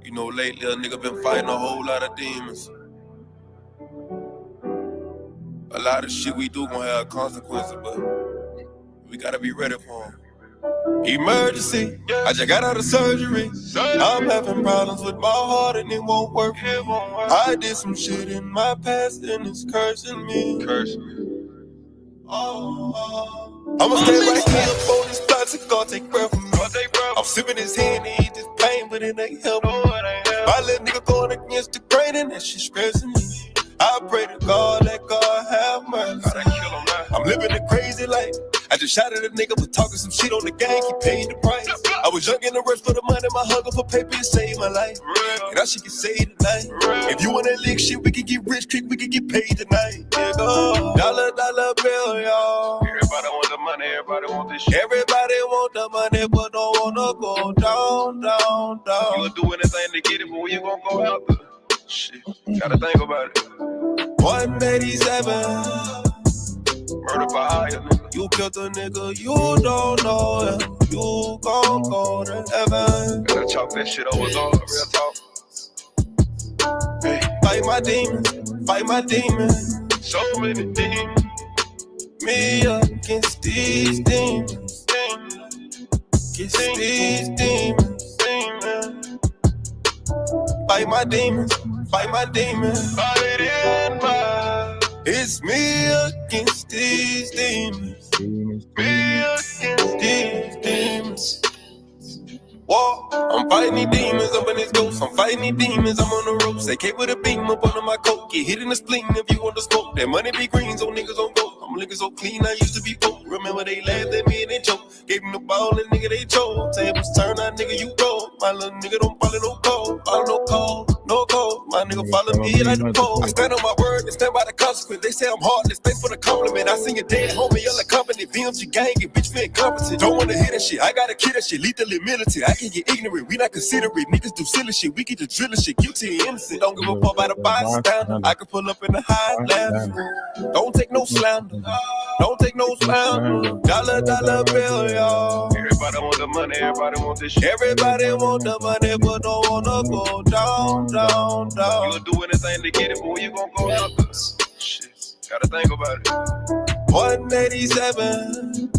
You know, lately a nigga been fighting a whole lot of demons. A lot of shit we do gonna have consequences, but we gotta be ready for them. Emergency, I just got out of surgery. I'm having problems with my heart and it won't work. I did some shit in my past and it's cursing me. I'ma stay right here up on this spot to God take breath from me. I'm sipping his hand and eat this pain, but it ain't helping. My little nigga going against the grain and that shit stressing me. I pray to God, let God have mercy. I'm living a crazy life. I just shot at a nigga for talking some shit on the gang, he paid the price. I was young in the rush for the money, my hunger for paper saved my life. And I shit get saved tonight. If you want that lick shit, we can get rich quick, we can get paid tonight. Yeah, go. Dollar bill, y'all. Everybody want the money, everybody want this shit. Everybody want the money, but don't wanna go down. You'll do anything to get it, but when you gonna go after? Shit, gotta think about it. 187. Murder by eye, nigga. You killed a nigga, you don't know him. You gon' go to heaven. Gotta chop that shit over, dog. Real talk. Hey. Fight my demons. So many demons. Me against these demons. Against these demons. Fight my demons. Fight in my. It's me against these demons. Me against these demons. Whoa, I'm fighting these demons up in this ghost. I'm fighting these demons, I'm on the ropes. They came with a beam up under my coat. Get hit in the spleen if you want to smoke. That money be green, so niggas don't go. I'm looking so clean, I used to be broke. Remember they laughed at me and they choked. Gave them the ball and nigga they choke. Tables turn, that nigga you go. My little nigga don't follow no code. Follow no code. My nigga follow me like the pole. I stand on my word and stand by the consequence. They say I'm heartless, thanks for the compliment. I seen your dead homie, yell a company. VMG gang and bitch feel incompetent. Don't wanna hear that shit, I gotta kill that shit. Lethally militant, I can get ignorant. We not considerate, niggas do silly shit. We get the drilling shit, guilty and innocent. Don't give a fuck about a bystander. I can pull up in the high left. Don't take no slander. Don't take no slander. Dollar bill, y'all. Everybody want the money, everybody want this shit. Everybody want the money, but don't wanna go down. You'll do anything to get it, but when you gon' go out there? Shit, gotta think about it. 187.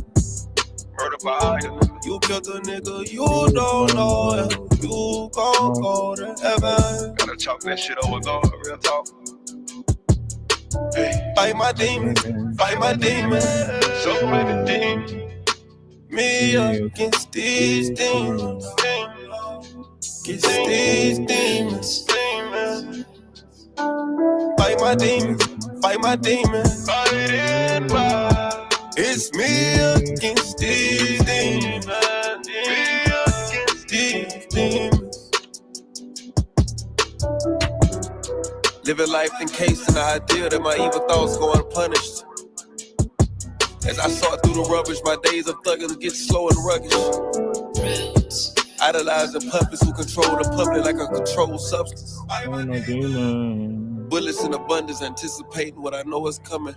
Murder by eye. You killed a nigga, you don't know him. You gon' go to heaven. Gotta chop that shit over, dog. Real talk. Hey. Fight my demons. So many demons. Me against these demons. Against these demons. Fight my demons. Fight in my. It's me against these demons. Me against these demons. Living life encased in the idea that my evil thoughts go unpunished. As I sort through the rubbish, my days of thugging get slow and ruggish. Idolizing puppets who control the public like a controlled substance. Bullets in abundance, anticipating what I know is coming.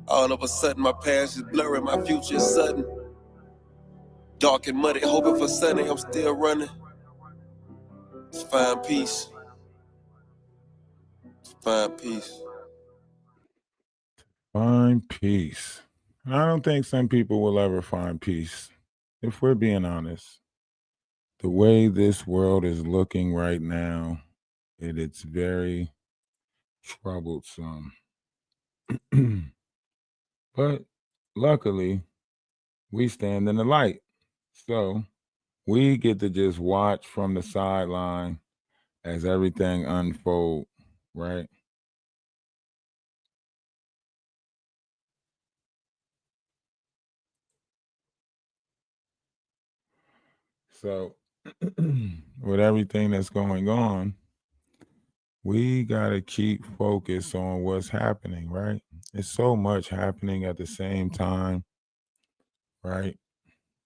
All of a sudden, my past is blurry, my future is sudden. Dark and muddy, hoping for sunny, I'm still running. To find peace. Find peace. Find peace. I don't think some people will ever find peace. If we're being honest, the way this world is looking right now, it's very troublesome. But luckily, we stand in the light. So we get to just watch from the sideline as everything unfold, right? So with everything that's going on, we got to keep focused on what's happening, right? It's so much happening at the same time, right?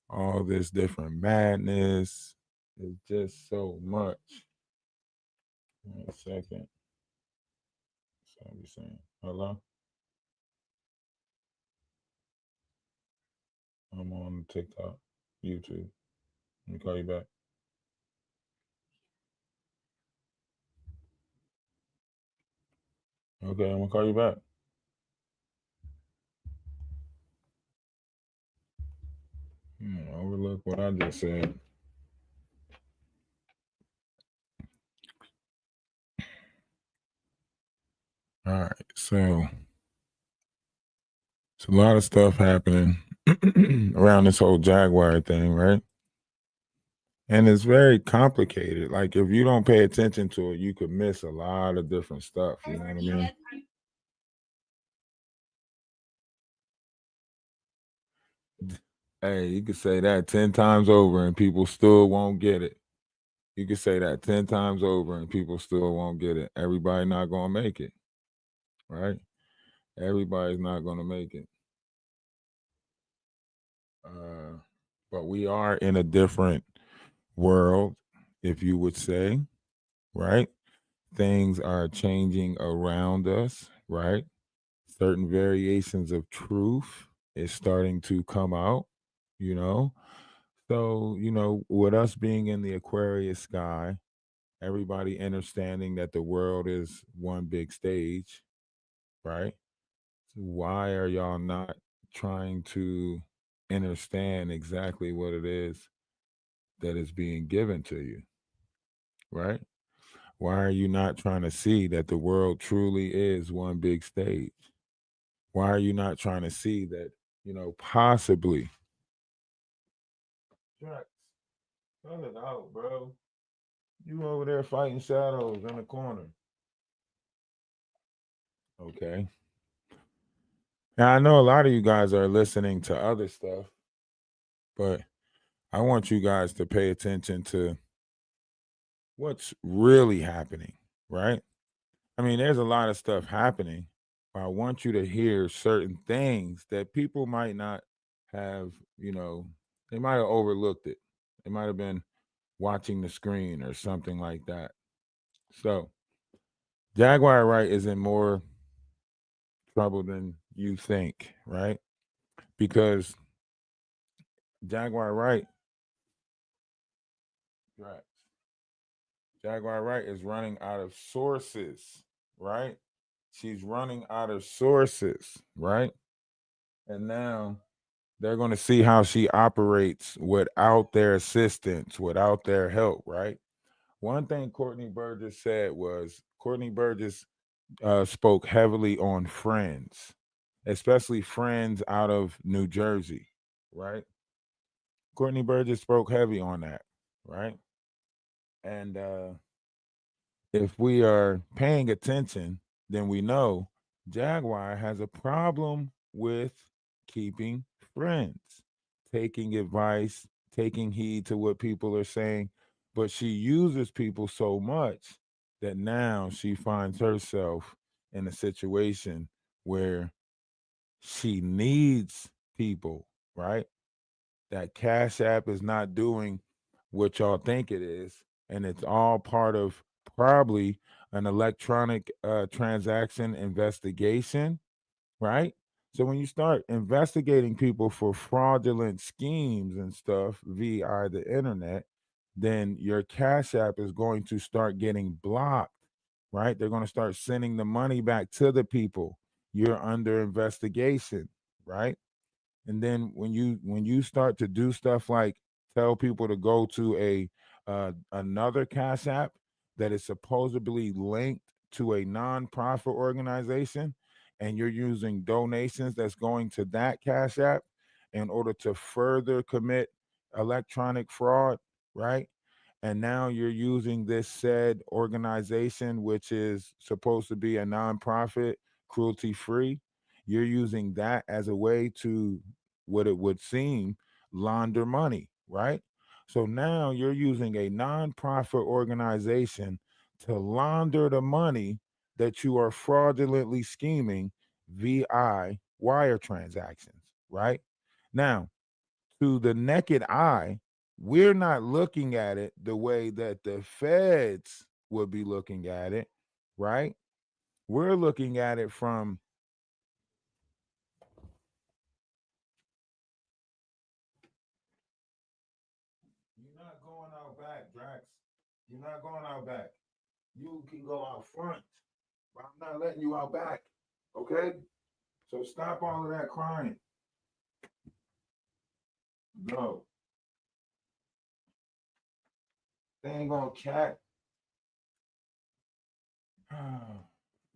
All this different madness. It's just so much. 1 second. So I'm saying, hello? I'm on TikTok, YouTube. Let me call you back. Okay, I'm gonna call you back. Overlook what I just said. All right, so it's a lot of stuff happening around this whole Jaguar thing, right? And it's very complicated. Like if you don't pay attention to it, you could miss a lot of different stuff. You know what I mean? Hey, you could say that 10 times over and people still won't get it. You could say that 10 times over and people still won't get it. Everybody not going to make it, right? Everybody's not going to make it. But we are in a different world, if you would say, right? Things are changing around us, right? Certain variations of truth is starting to come out, you know? So, with us being in the Aquarius sky, everybody understanding that the world is one big stage, right? So why are y'all not trying to understand exactly what it is that is being given to you, right? Why are you not trying to see that the world truly is one big stage? Why are you not trying to see that, possibly? Jax, cut it out, bro. You over there fighting shadows in the corner. Okay. Now I know a lot of you guys are listening to other stuff, but I want you guys to pay attention to what's really happening, right? I mean, there's a lot of stuff happening. But I want you to hear certain things that people might not have, they might have overlooked it. They might have been watching the screen or something like that. So, Jaguar Wright is in more trouble than you think, right? Because Jaguar Wright, right? Jaguar Wright is running out of sources, right? She's running out of sources, right? And now they're going to see how she operates without their assistance, without their help, right? One thing Courtney Burgess said was Courtney Burgess spoke heavily on friends, especially friends out of New Jersey, right? Courtney Burgess spoke heavy on that, right? And if we are paying attention, then we know Jaguar has a problem with keeping friends, taking advice, taking heed to what people are saying. But she uses people so much that now she finds herself in a situation where she needs people, right? That Cash App is not doing what y'all think it is, and it's all part of probably an electronic transaction investigation, right? So when you start investigating people for fraudulent schemes and stuff via the internet, then your Cash App is going to start getting blocked, right? They're going to start sending the money back to the people. You're under investigation, right? And then when you start to do stuff like tell people to go to a another Cash App that is supposedly linked to a nonprofit organization, and you're using donations that's going to that Cash App in order to further commit electronic fraud, right? And now you're using this said organization, which is supposed to be a nonprofit, cruelty free. You're using that as a way to, what it would seem, launder money, right? So now you're using a nonprofit organization to launder the money that you are fraudulently scheming via wire transactions, right? Now, to the naked eye, we're not looking at it the way that the feds would be looking at it, right? We're looking at it from you're not going out back, Drax. You're not going out back. You can go out front. But I'm not letting you out back. Okay? So stop all of that crying. No. They ain't gonna cat.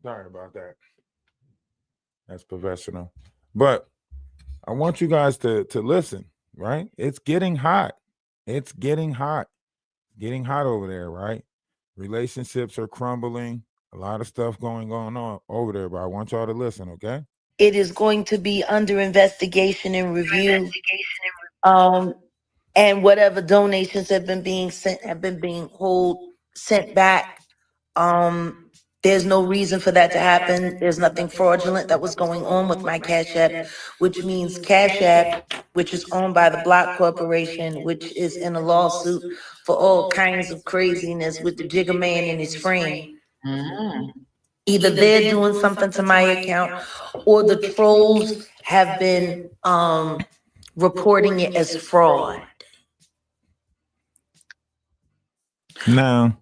Sorry about that. That's professional. But I want you guys to listen, right? It's getting hot. It's getting hot. Getting hot over there, right? Relationships are crumbling. A lot of stuff going on over there, but I want y'all to listen, okay? It is going to be under investigation and review. Um, and whatever donations have been being sent have been being sent back. Um, there's no reason for that to happen. There's nothing fraudulent that was going on with my Cash App, which means Cash App, which is owned by the Block Corporation, which is in a lawsuit for all kinds of craziness with the Jigger Man and his friend. Either they're doing something to my account or the trolls have been reporting it as fraud. Now,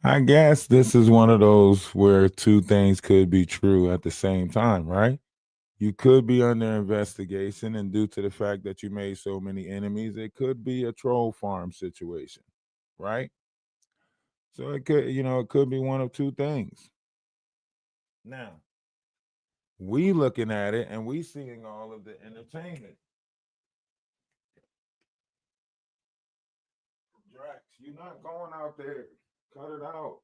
I guess this is one of those where two things could be true at the same time, right? You could be under investigation, and due to the fact that you made so many enemies, it could be a troll farm situation, right? So it could be one of two things. Now, we looking at it and we seeing all of the entertainment. Drax, you're not going out there. Cut it out.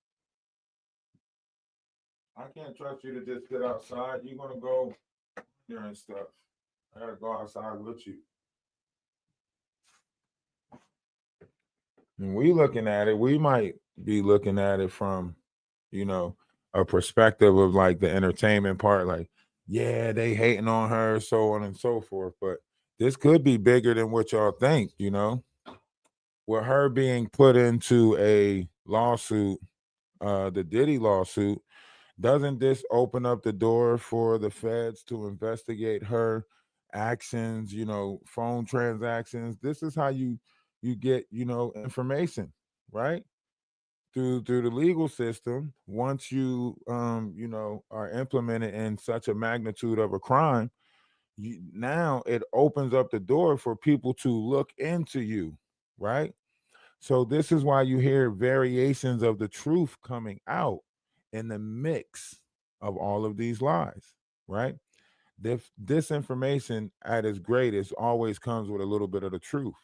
I can't trust you to just get outside. You're gonna go here and stuff. I gotta go outside with you. And we looking at it, we might be looking at it from, you know, a perspective of like the entertainment part, like, yeah, they hating on her, so on and so forth. But this could be bigger than what y'all think, with her being put into a lawsuit, the Diddy lawsuit. Doesn't this open up the door for the feds to investigate her actions, phone transactions? This is how you get, information, right? Through the legal system. Once you are implemented in such a magnitude of a crime, now it opens up the door for people to look into you, right? So this is why you hear variations of the truth coming out in the mix of all of these lies, right? This information at its greatest always comes with a little bit of the truth.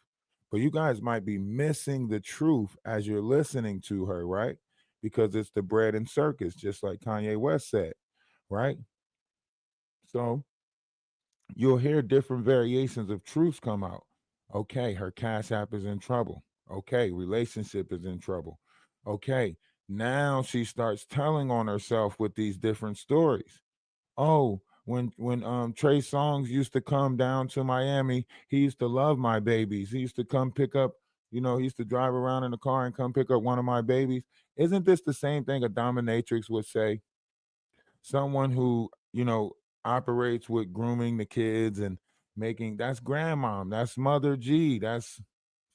But you guys might be missing the truth as you're listening to her, right? Because it's the bread and circus, just like Kanye West said, right? So you'll hear different variations of truths come out. Okay, her cash app is in trouble. Okay, relationship is in trouble. Okay, now she starts telling on herself with these different stories. Oh, when Trey Songz used to come down to Miami, he used to love my babies. He used to come pick up, he used to drive around in the car and come pick up one of my babies. Isn't this the same thing a dominatrix would say? Someone who, operates with grooming the kids and making, that's grandmom, that's Mother G, that's,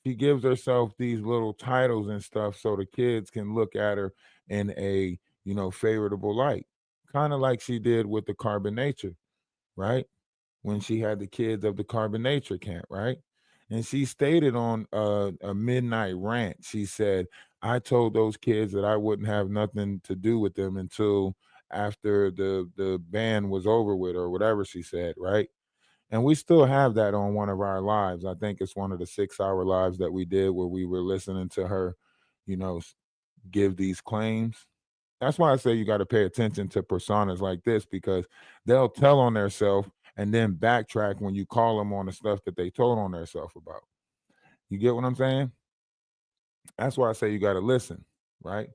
she gives herself these little titles and stuff so the kids can look at her in a, favorable light. Kind of like she did with the Carbon Nature, right? When she had the kids of the Carbon Nature camp, right? And she stated on a midnight rant, she said, I told those kids that I wouldn't have nothing to do with them until after the band was over with, or whatever she said, right? And we still have that on one of our lives. I think it's one of the 6-hour lives that we did where we were listening to her, you know, give these claims. That's why I say you got to pay attention to personas like this, because they'll tell on themselves and then backtrack when you call them on the stuff that they told on themselves about. You get what I'm saying? That's why I say you got to listen, right?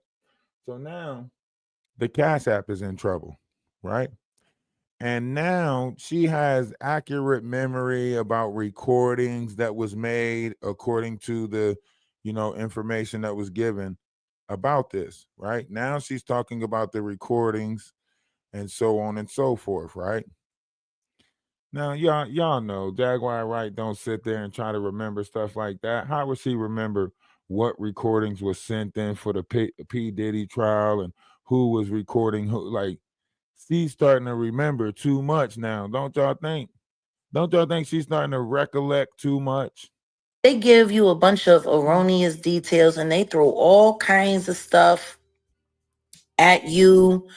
So now the Cash App is in trouble, right? And now she has accurate memory about recordings that was made according to the, information that was given about this, right? Now she's talking about the recordings and so on and so forth, right? Now, y'all know Jaguar Wright don't sit there and try to remember stuff like that. How would she remember what recordings was sent in for the P Diddy trial and who was recording who? Like, She's starting to remember too much now. Don't y'all think? Don't y'all think she's starting to recollect too much? They give you a bunch of erroneous details and they throw all kinds of stuff at you,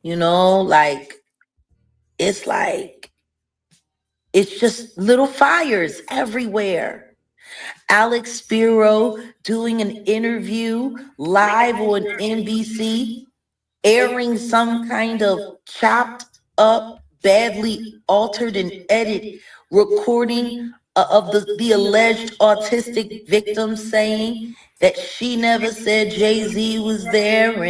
like it's it's just little fires everywhere. Alex Spiro doing an interview live on NBC, airing some kind of chopped up, badly altered and edited recording of the alleged autistic victim, saying that she never said Jay-Z was there,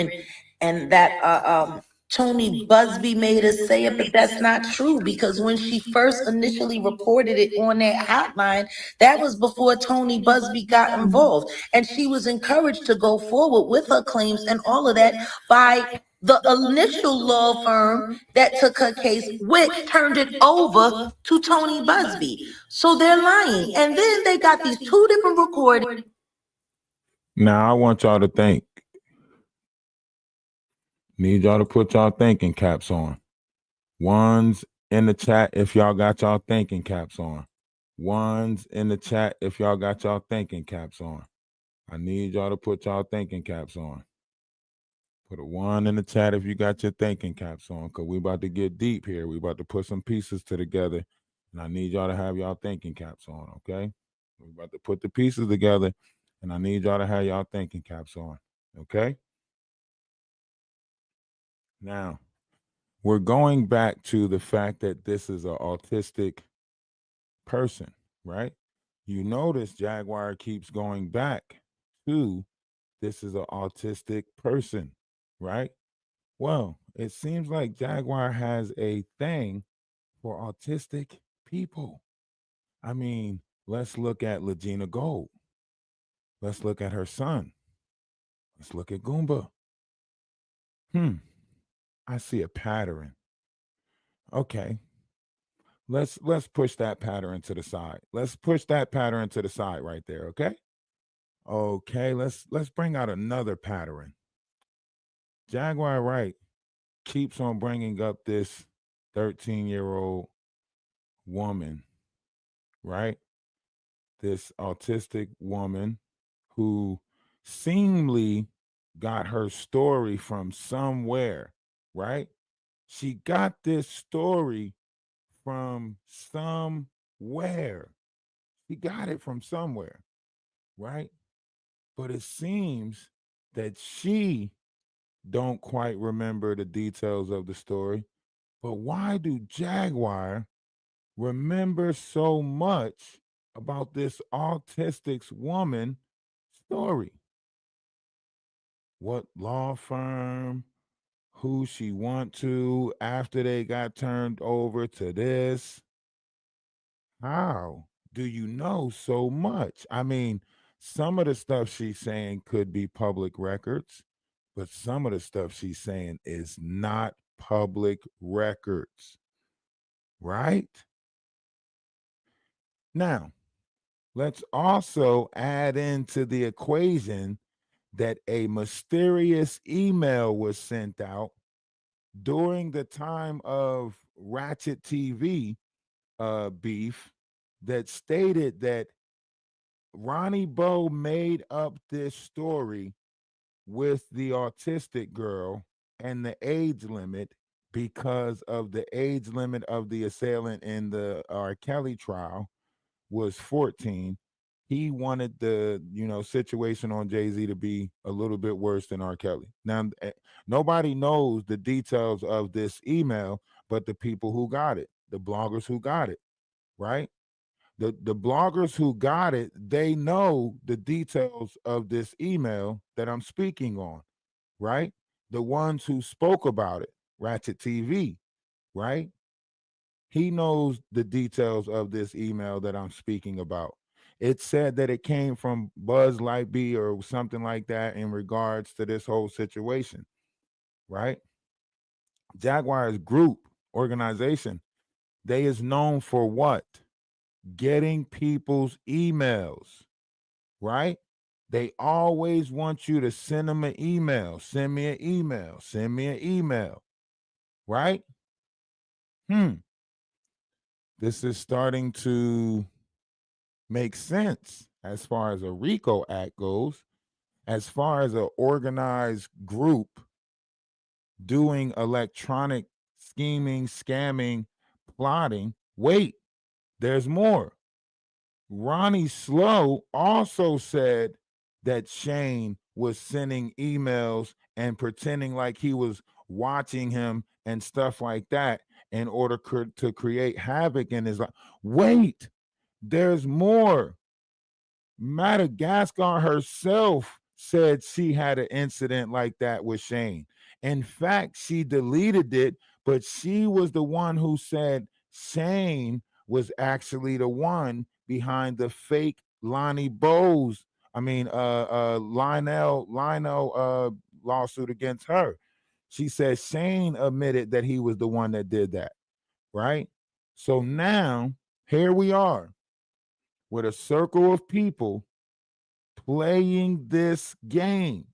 and that Tony Busby made her say it, but that's not true, because when she first initially reported it on that hotline, that was before Tony Busby got involved, and she was encouraged to go forward with her claims and all of that by the initial law firm that took her case, which turned it over to Tony Busby. So they're lying. And then they got these two different recordings. Now I want y'all to think. Need y'all to put y'all thinking caps on. Ones in the chat if y'all got y'all thinking caps on. Ones in the chat if y'all got y'all thinking caps on. I need y'all to put y'all thinking caps on. Put a 1 in the chat if you got your thinking caps on, because we about to get deep here. We about to put some pieces together, and I need y'all to have y'all thinking caps on, okay? We about to put the pieces together, and I need y'all to have y'all thinking caps on, okay? Now, we're going back to the fact that this is an autistic person, right? You notice Jaguar keeps going back to this is an autistic person, right? Well, it seems like Jaguar has a thing for autistic people. I mean, let's look at Legina Gold. Let's look at her son. Let's look at Goomba. I see a pattern. Okay. Let's push that pattern to the side. Let's push that pattern to the side right there, okay? Okay, let's bring out another pattern. Jaguar Wright keeps on bringing up this 13-year-old woman, right? This autistic woman who seemingly got her story from somewhere, right? She got this story from somewhere. She got it from somewhere, right? But it seems that she don't quite remember the details of the story. But why do Jaguar remember so much about this autistic woman story? What law firm, who she went to after they got turned over to this? How do you know so much? I mean, some of the stuff she's saying could be public records, but some of the stuff she's saying is not public records, right? Now, let's also add into the equation that a mysterious email was sent out during the time of Ratchet TV beef that stated that Ronnie Bo made up this story with the autistic girl and the age limit because of the age limit of the assailant in the R. Kelly trial was 14. He wanted the situation on Jay-Z to be a little bit worse than R. Kelly. Now, nobody knows the details of this email but the people who got it, the bloggers who got it, right? The bloggers who got it, they know the details of this email that I'm speaking on, right? The ones who spoke about it, Ratchet TV, right? He knows the details of this email that I'm speaking about. It said that it came from Buzz Lightyear or something like that in regards to this whole situation, right? Jaguar's group organization, they is known for what? Getting people's emails, right? They always want you to send them an email. Send me an email. Send me an email, right? This is starting to make sense as far as a RICO Act goes, as far as an organized group doing electronic scheming, scamming, plotting. Wait, there's more. Ronnie Slow also said that Shane was sending emails and pretending like he was watching him and stuff like that in order to create havoc in his life. Wait, there's more. Madagascar herself said she had an incident like that with Shane. In fact, she deleted it, but she was the one who said Shane was actually the one behind the fake Lonnie Bowes, Lionel lawsuit against her. She said Shane admitted that he was the one that did that, right? So now here we are with a circle of people playing this game.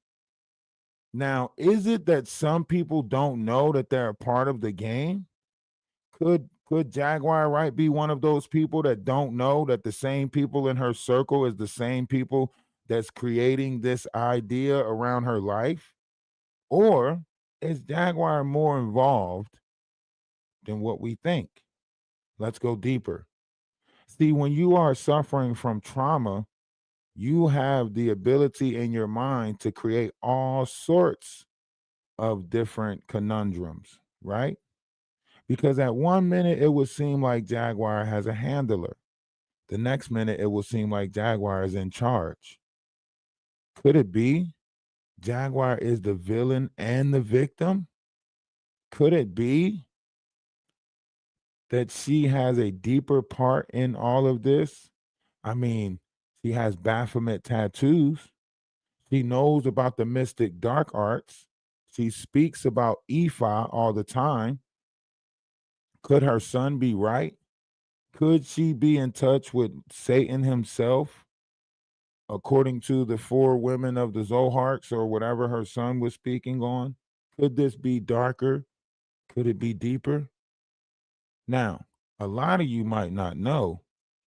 Now, is it that some people don't know that they're a part of the game? Could Jaguar Wright be one of those people that don't know that the same people in her circle is the same people that's creating this idea around her life? Or is Jaguar more involved than what we think? Let's go deeper. See, when you are suffering from trauma, you have the ability in your mind to create all sorts of different conundrums, right? Because at one minute it would seem like Jaguar has a handler. The next minute it will seem like Jaguar is in charge. Could it be Jaguar is the villain and the victim? Could it be that she has a deeper part in all of this? I mean, she has Baphomet tattoos. She knows about the mystic dark arts. She speaks about Ifa all the time. Could her son be right? Could she be in touch with Satan himself, according to the four women of the Zoharks or whatever her son was speaking on? Could this be darker? Could it be deeper? Now, a lot of you might not know,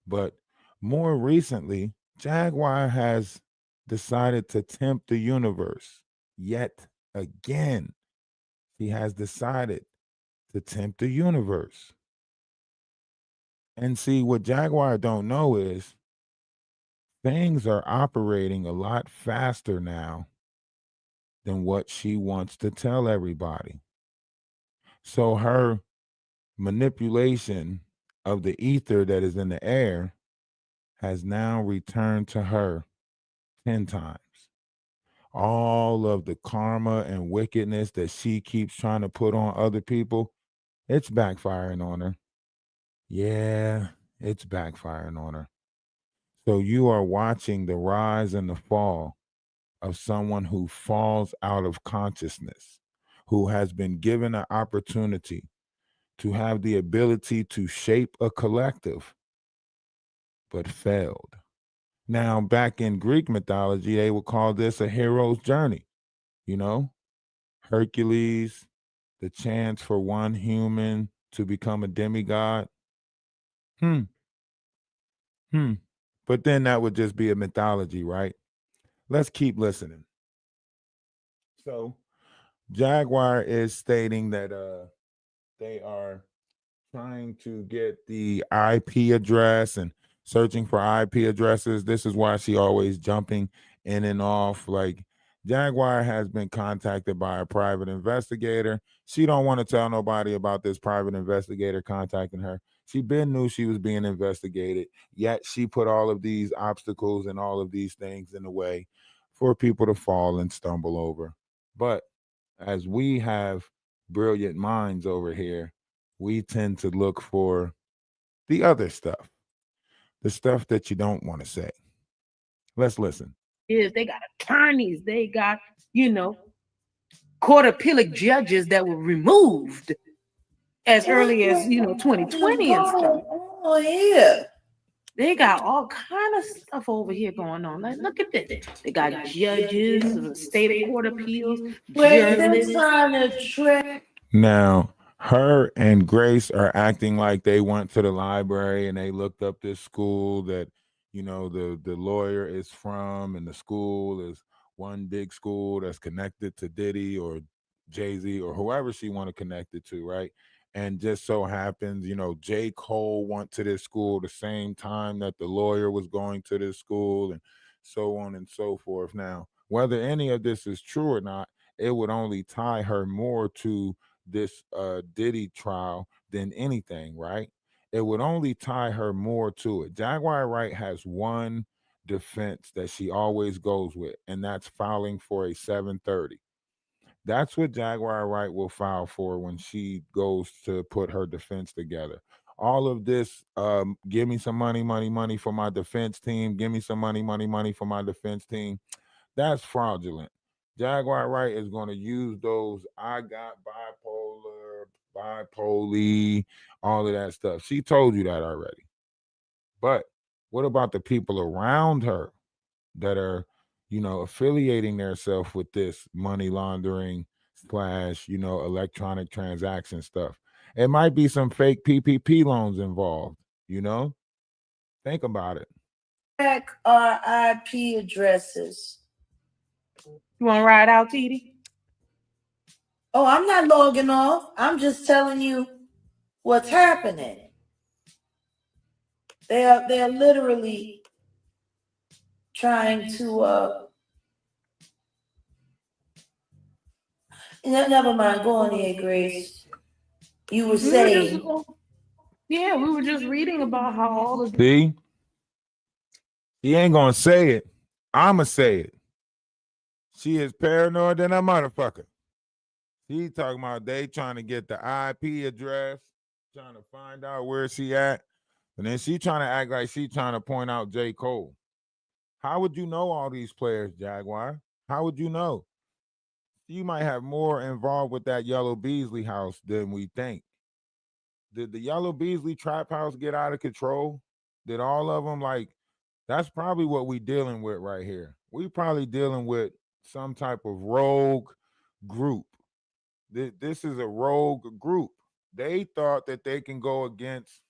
but more recently, Jaguar has decided to tempt the universe yet again. He has decided to tempt the universe. And see, what Jaguar don't know is things are operating a lot faster now than what she wants to tell everybody. So her manipulation of the ether that is in the air has now returned to her 10 times. All of the karma and wickedness that she keeps trying to put on other people, it's backfiring on her. Yeah, it's backfiring on her. So you are watching the rise and the fall of someone who falls out of consciousness, who has been given an opportunity to have the ability to shape a collective, but failed. Now, back in Greek mythology, they would call this a hero's journey. You know, Hercules, the chance for one human to become a demigod. Hmm. But then that would just be a mythology, right? Let's keep listening. So, Jaguar is stating that they are trying to get the IP address and searching for IP addresses. This is why she always jumping in and off. Like Jaguar has been contacted by a private investigator. She don't want to tell nobody about this private investigator contacting her. She been knew she was being investigated, yet she put all of these obstacles and all of these things in the way for people to fall and stumble over. But as we have brilliant minds over here, we tend to look for the other stuff, the stuff that you don't want to say. Let's listen. They got attorneys, they got, court appeal judges that were removed as early as 2020 and stuff. Oh yeah. They got all kind of stuff over here going on. Like, look at this. They got judges, state court appeals, journalists. Trying to trick. Now, Her and Grace are acting like they went to the library and they looked up this school that, the lawyer is from, and the school is one big school that's connected to Diddy or Jay-Z or whoever she want to connect it to, right? And just so happens, J. Cole went to this school the same time that the lawyer was going to this school, and so on and so forth. Now, whether any of this is true or not, it would only tie her more to this Diddy trial than anything, right? It would only tie her more to it. Jaguar Wright has one defense that she always goes with, and that's filing for a 730. That's what Jaguar Wright will file for when she goes to put her defense together. All of this, give me some money, money, money for my defense team. Give me some money, money, money for my defense team. That's fraudulent. Jaguar Wright is going to use those I got bipolar, bipolar, all of that stuff. She told you that already. But what about the people around her that are, affiliating themselves with this money laundering / electronic transaction stuff? It might be some fake PPP loans involved, Think about it. Check our IP addresses. You want to ride out, TD? Oh, I'm not logging off. I'm just telling you what's happening. They're literally trying to never mind. Go on here, Grace. You were saying. Yeah, we were just reading about how all of See? He ain't gonna say it. I'ma say it. She is paranoid than a motherfucker. He talking about they trying to get the IP address, trying to find out where she at, and then she trying to act like she trying to point out J. Cole. How would you know all these players, Jaguar? How would you know? You might have more involved with that Yellow Beasley house than we think. Did the Yellow Beasley trap house get out of control? Did all of them, that's probably what we dealing with right here. We probably dealing with some type of rogue group. This is a rogue group. They thought that they can go against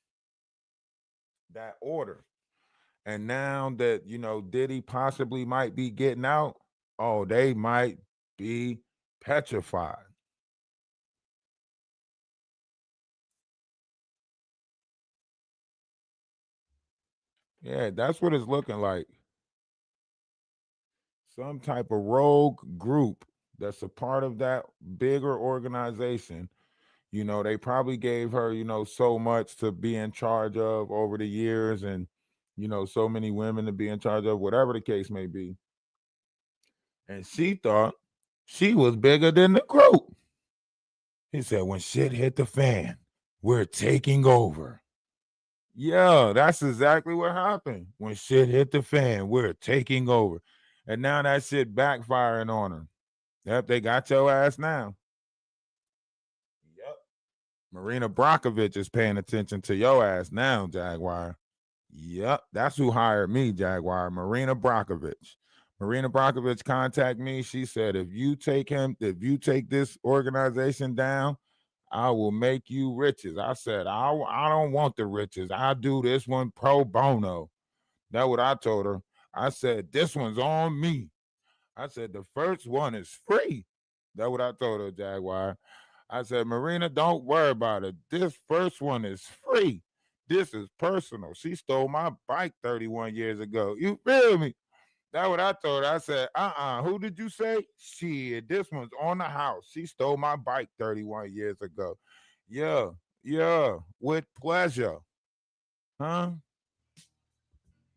that order. And now that, Diddy possibly might be getting out, oh, they might be petrified. Yeah, that's what it's looking like. Some type of rogue group that's a part of that bigger organization. They probably gave her, so much to be in charge of over the years, and, so many women to be in charge of, whatever the case may be. And she thought she was bigger than the group. He said, when shit hit the fan, we're taking over. Yeah, that's exactly what happened. When shit hit the fan, we're taking over. And now that shit backfiring on her. Yep, they got your ass now. Yep. Marina Brockovich is paying attention to your ass now, Jaguar. Yep, that's who hired me, Jaguar. Marina Brockovich. Marina Brockovich contacted me. She said, if you take this organization down, I will make you riches. I said, I don't want the riches. I do this one pro bono. That's what I told her. I said, this one's on me. I said, the first one is free. That's what I told her, Jaguar. I said, Marina, don't worry about it. This first one is free. This is personal. She stole my bike 31 years ago. You feel me? That's what I told her. I said, who did you say? Shit, this one's on the house. She stole my bike 31 years ago. Yeah, with pleasure. Huh?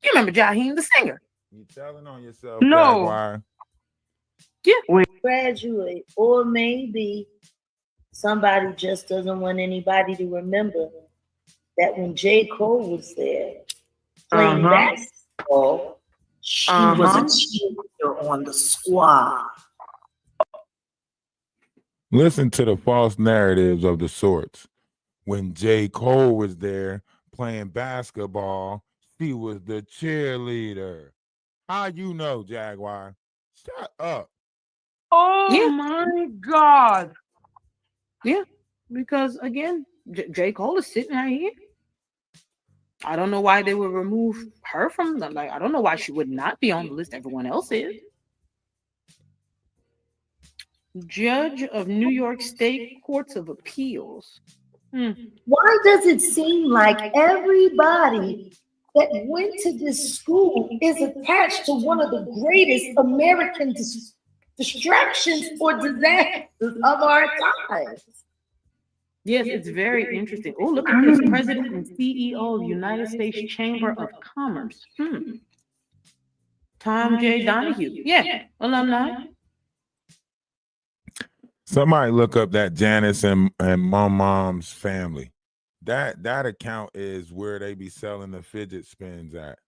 You remember Jaheim, the singer? You telling on yourself, No. Jaguar. Yeah. We graduate, or maybe somebody just doesn't want anybody to remember that when J. Cole was there playing basketball, she was a cheerleader on the squad. Listen to the false narratives of the sorts. When J. Cole was there playing basketball, she was the cheerleader. How you know, Jaguar? Shut up. Oh my God. Yeah. Because again, J. Cole is sitting right here. I don't know why they would remove her from them. Like, I don't know why she would not be on the list. Everyone else is. Judge of New York State Courts of Appeals. Why does it seem like everybody that went to this school is attached to one of the greatest American distractions or disasters of our times? Yes, it's very interesting. Oh, look at this. President and CEO of United States Chamber of Commerce. Tom J. Donahue. Yeah, alumni. Somebody look up that Janice and Mom's family. That account is where they be selling the fidget spins at.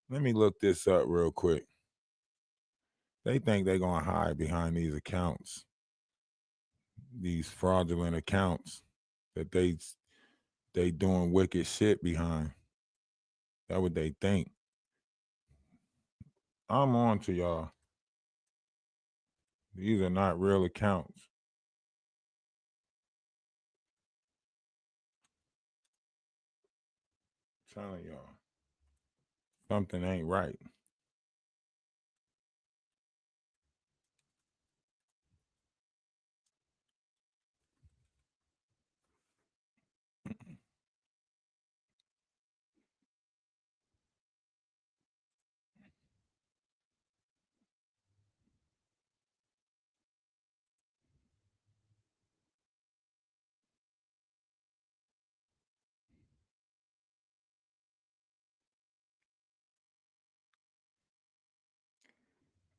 Let me look this up real quick. They think they're gonna hide behind these accounts, these fraudulent accounts that they doing wicked shit behind. That's what they think. I'm on to y'all. These are not real accounts. I'm telling y'all, something ain't right.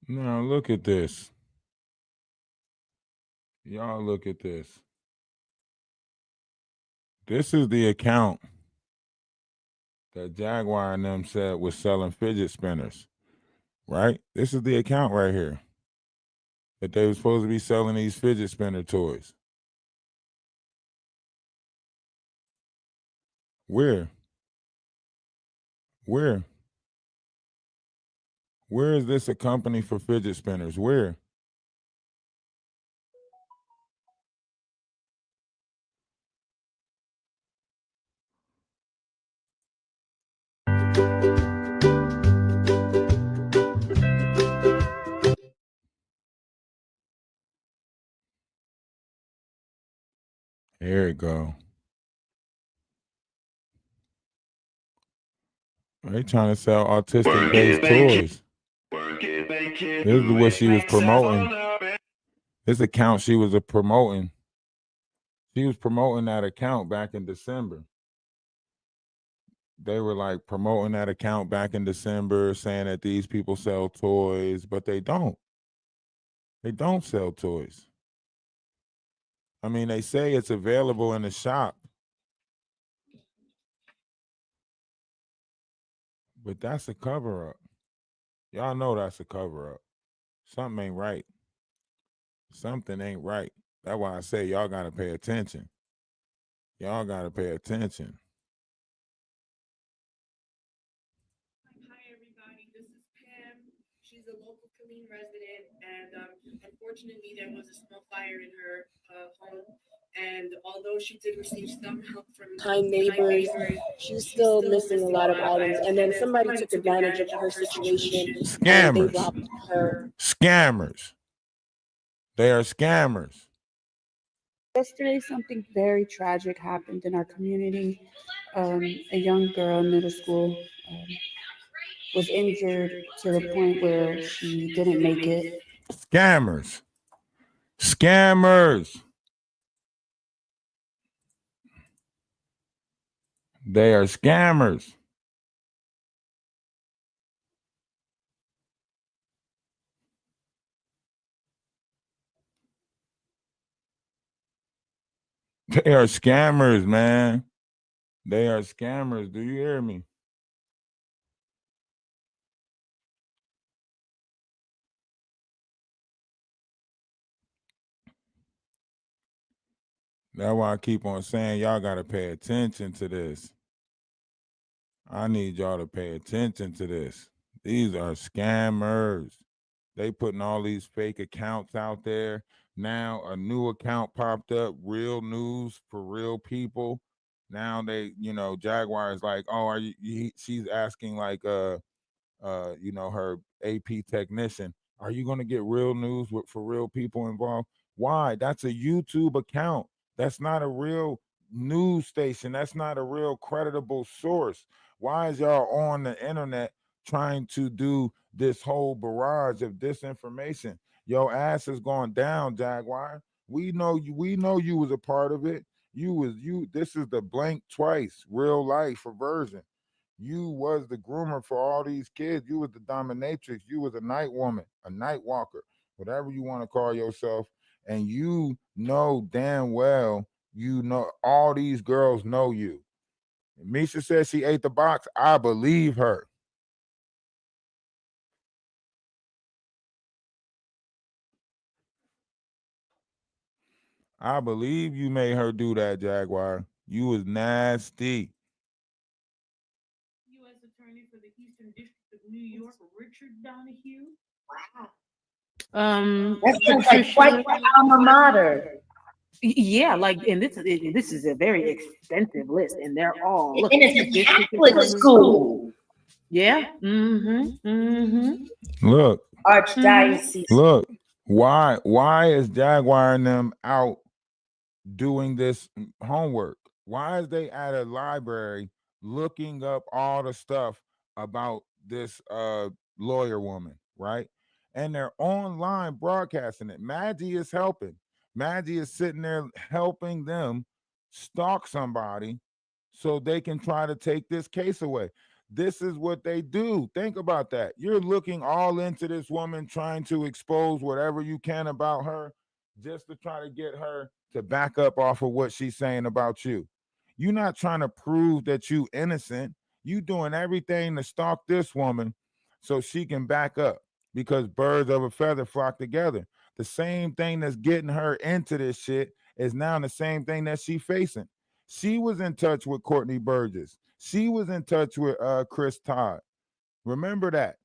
Now look at this. Y'all look at this. This is the account that Jaguar and them said was selling fidget spinners, right? This is the account right here that they were supposed to be selling these fidget spinner toys. Where? Where is this a company for fidget spinners? Where? Here it go. They trying to sell autistic-based toys. This is what she was promoting. This account she was promoting. She was promoting that account back in December. They were like promoting that account back in December, saying that these people sell toys, but they don't. They don't sell toys. I mean, they say it's available in the shop, but that's a cover up. Y'all know that's a cover up. Something ain't right. Something ain't right. That's why I say y'all got to pay attention. Y'all got to pay attention. Hi, everybody. This is Pam. She's a local Killeen resident, and unfortunately, there was a small fire in her home. And although she did receive some help from kind neighbors, she's still missing a lot of items. And then somebody took advantage of her situation. And they robbed her. Scammers. They are scammers. Yesterday, something very tragic happened in our community. A young girl in middle school was injured to the point where she didn't make it. Scammers. Scammers. They are scammers. They are scammers, man. They are scammers. Do you hear me? That's why I keep on saying y'all got to pay attention to this. I need y'all to pay attention to this. These are scammers. They putting all these fake accounts out there. Now a new account popped up, real news for real people. Now they, Jaguar is like, oh, are she's asking like her AP technician, are you going to get real news for real people involved? Why? That's a YouTube account. That's not a real news station. That's not a real creditable source. Why is y'all on the internet trying to do this whole barrage of disinformation? Your ass is going down, Jaguar. We know you. We know you was a part of it. You. This is the blank twice real life version. You was the groomer for all these kids. You was the dominatrix. You was a night woman, a night walker, whatever you want to call yourself. And you know damn well, all these girls know you. Misha says she ate the box. I believe her. I believe you made her do that, Jaguar. You was nasty. U.S. Attorney for the Eastern District of New York, Richard Donahue. Wow. That sounds like quite the alma mater. Yeah, and this is a very extensive list, and they're all and it's a Catholic school. Yeah. Look. Archdiocese. Look. Why is Jaguar and them out doing this homework? Why is they at a library looking up all the stuff about this lawyer woman, right? And they're online broadcasting it. Maggie is helping. Maggie is sitting there helping them stalk somebody so they can try to take this case away. This is what they do. Think about that. You're looking all into this woman, trying to expose whatever you can about her just to try to get her to back up off of what she's saying about you. You're not trying to prove that you innocent. You doing everything to stalk this woman so she can back up, because birds of a feather flock together. The same thing that's getting her into this shit is now the same thing that she facing. She was in touch with Courtney Burgess. She was in touch with Chris Todd. Remember that.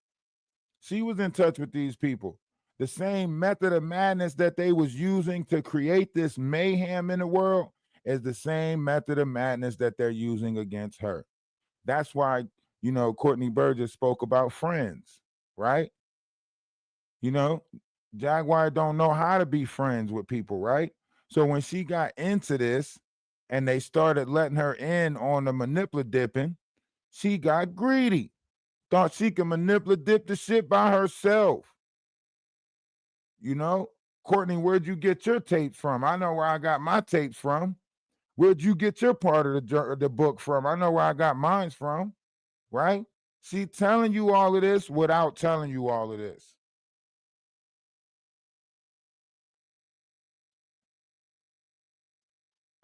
She was in touch with these people. The same method of madness that they was using to create this mayhem in the world is the same method of madness that they're using against her. That's why, Courtney Burgess spoke about friends, right? Jaguar don't know how to be friends with people, right? So when she got into this and they started letting her in on the manipulatipping, she got greedy. Thought she could manipulate the shit by herself. Courtney, where'd you get your tapes from? I know where I got my tapes from. Where'd you get your part of the book from? I know where I got mine from, right? She telling you all of this without telling you all of this.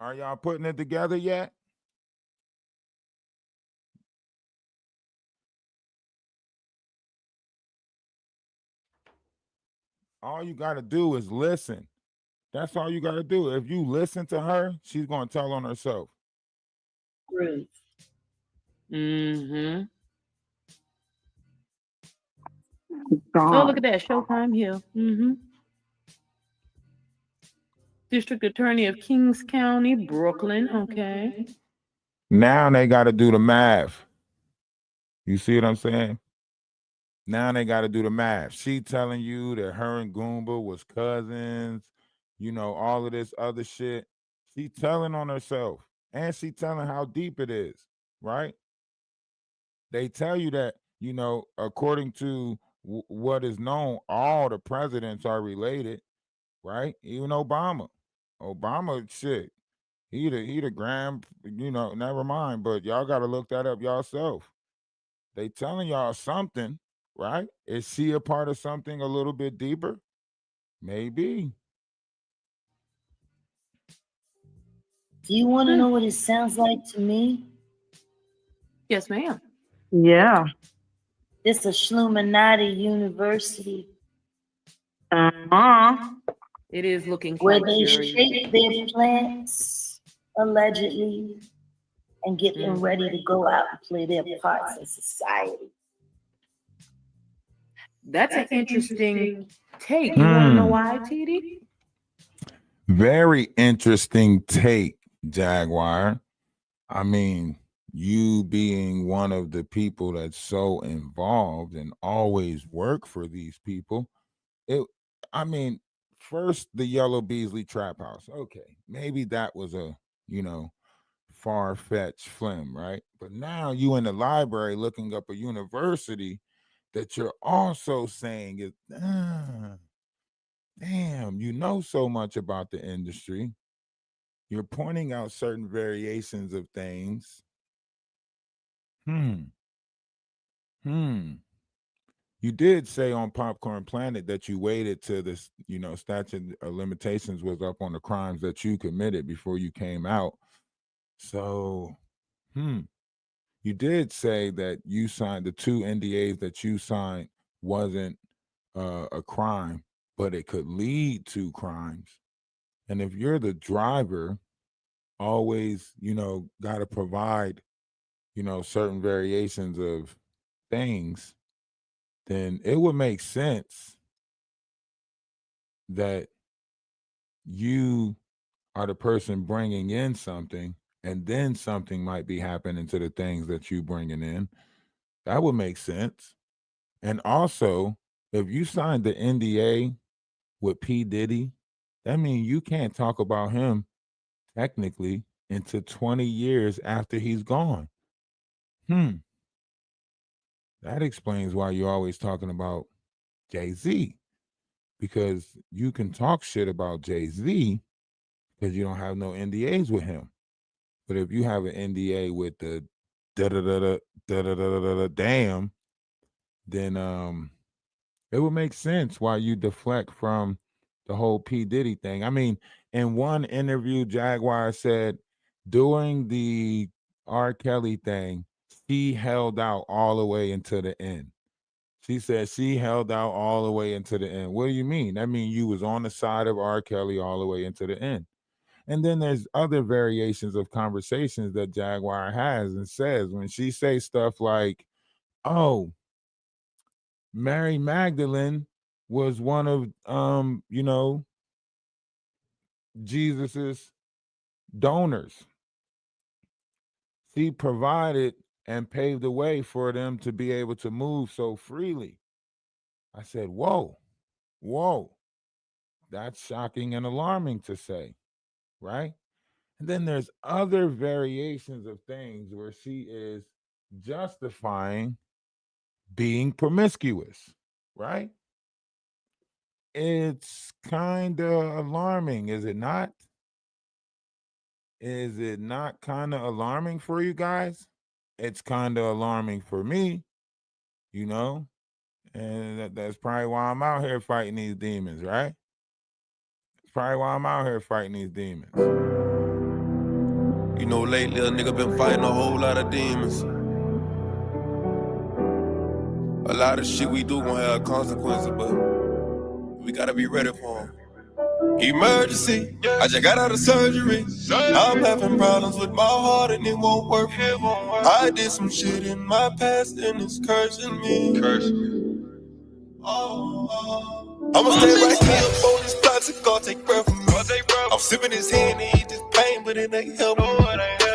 Are y'all putting it together yet? All you got to do is listen. That's all you got to do. If you listen to her, she's going to tell on herself. Ruth. Oh, look at that. Showtime Hill. District Attorney of Kings County, Brooklyn. Okay. Now they got to do the math. You see what I'm saying? Now they got to do the math. She telling you that her and Goomba was cousins, all of this other shit. She telling on herself, and she telling how deep it is, right? They tell you that, according to what is known, all the presidents are related, right? Even Obama. Shit. He the grand, never mind, but y'all got to look that up yourself. They telling y'all something, right? Is she a part of something a little bit deeper? Maybe. Do you want to know what it sounds like to me? Yes, ma'am. Yeah. It's a Schluminati University. It is looking where quite they curious. shape their plants, allegedly, and get them ready to go out and play their parts in society. That's an interesting take. You want to know why, TD? Very interesting take, Jaguar. I mean, you being one of the people that's so involved and always work for these people. I mean, first the Yellow Beasley Trap House. Okay, maybe that was a, far-fetched flim, right? But now you in the library looking up a university that you're also saying is, damn, you know so much about the industry. You're pointing out certain variations of things. Hmm. You did say on Popcorn Planet that you waited till this, statute of limitations was up on the crimes that you committed before you came out. So, you did say that you signed the 2 NDAs that you signed wasn't a crime, but it could lead to crimes. And if you're the driver, always, got to provide, certain variations of things, then it would make sense that you are the person bringing in something, and then something might be happening to the things that you bringing in. That would make sense. And also, if you signed the NDA with P. Diddy, that means you can't talk about him technically into 20 years after he's gone. That explains why you're always talking about Jay-Z, because you can talk shit about Jay-Z because you don't have no NDAs with him. But if you have an NDA with the damn, then it would make sense why you deflect from the whole P. Diddy thing. I mean, in one interview, Jaguar said during the R. Kelly thing, she held out all the way into the end. She said she held out all the way into the end. What do you mean? That means you was on the side of R. Kelly all the way into the end. And then there's other variations of conversations that Jaguar has and says when she says stuff like, oh, Mary Magdalene was one of Jesus's donors. She provided and paved the way for them to be able to move so freely. I said, whoa, that's shocking and alarming to say, right? And then there's other variations of things where she is justifying being promiscuous, right? It's kind of alarming, is it not? Is it not kind of alarming for you guys? It's kind of alarming for me, and that's probably why I'm out here fighting these demons, right? It's probably why I'm out here fighting these demons. Lately a nigga been fighting a whole lot of demons. A lot of shit we do gonna have consequences, but we gotta be ready for them. Emergency, I just got out of surgery. I'm having problems with my heart and it won't work. I did some shit in my past and it's cursing me. I'ma stay right here on this plot and God take breath from me. I'm sipping his hand and eat this pain, but it ain't helping me.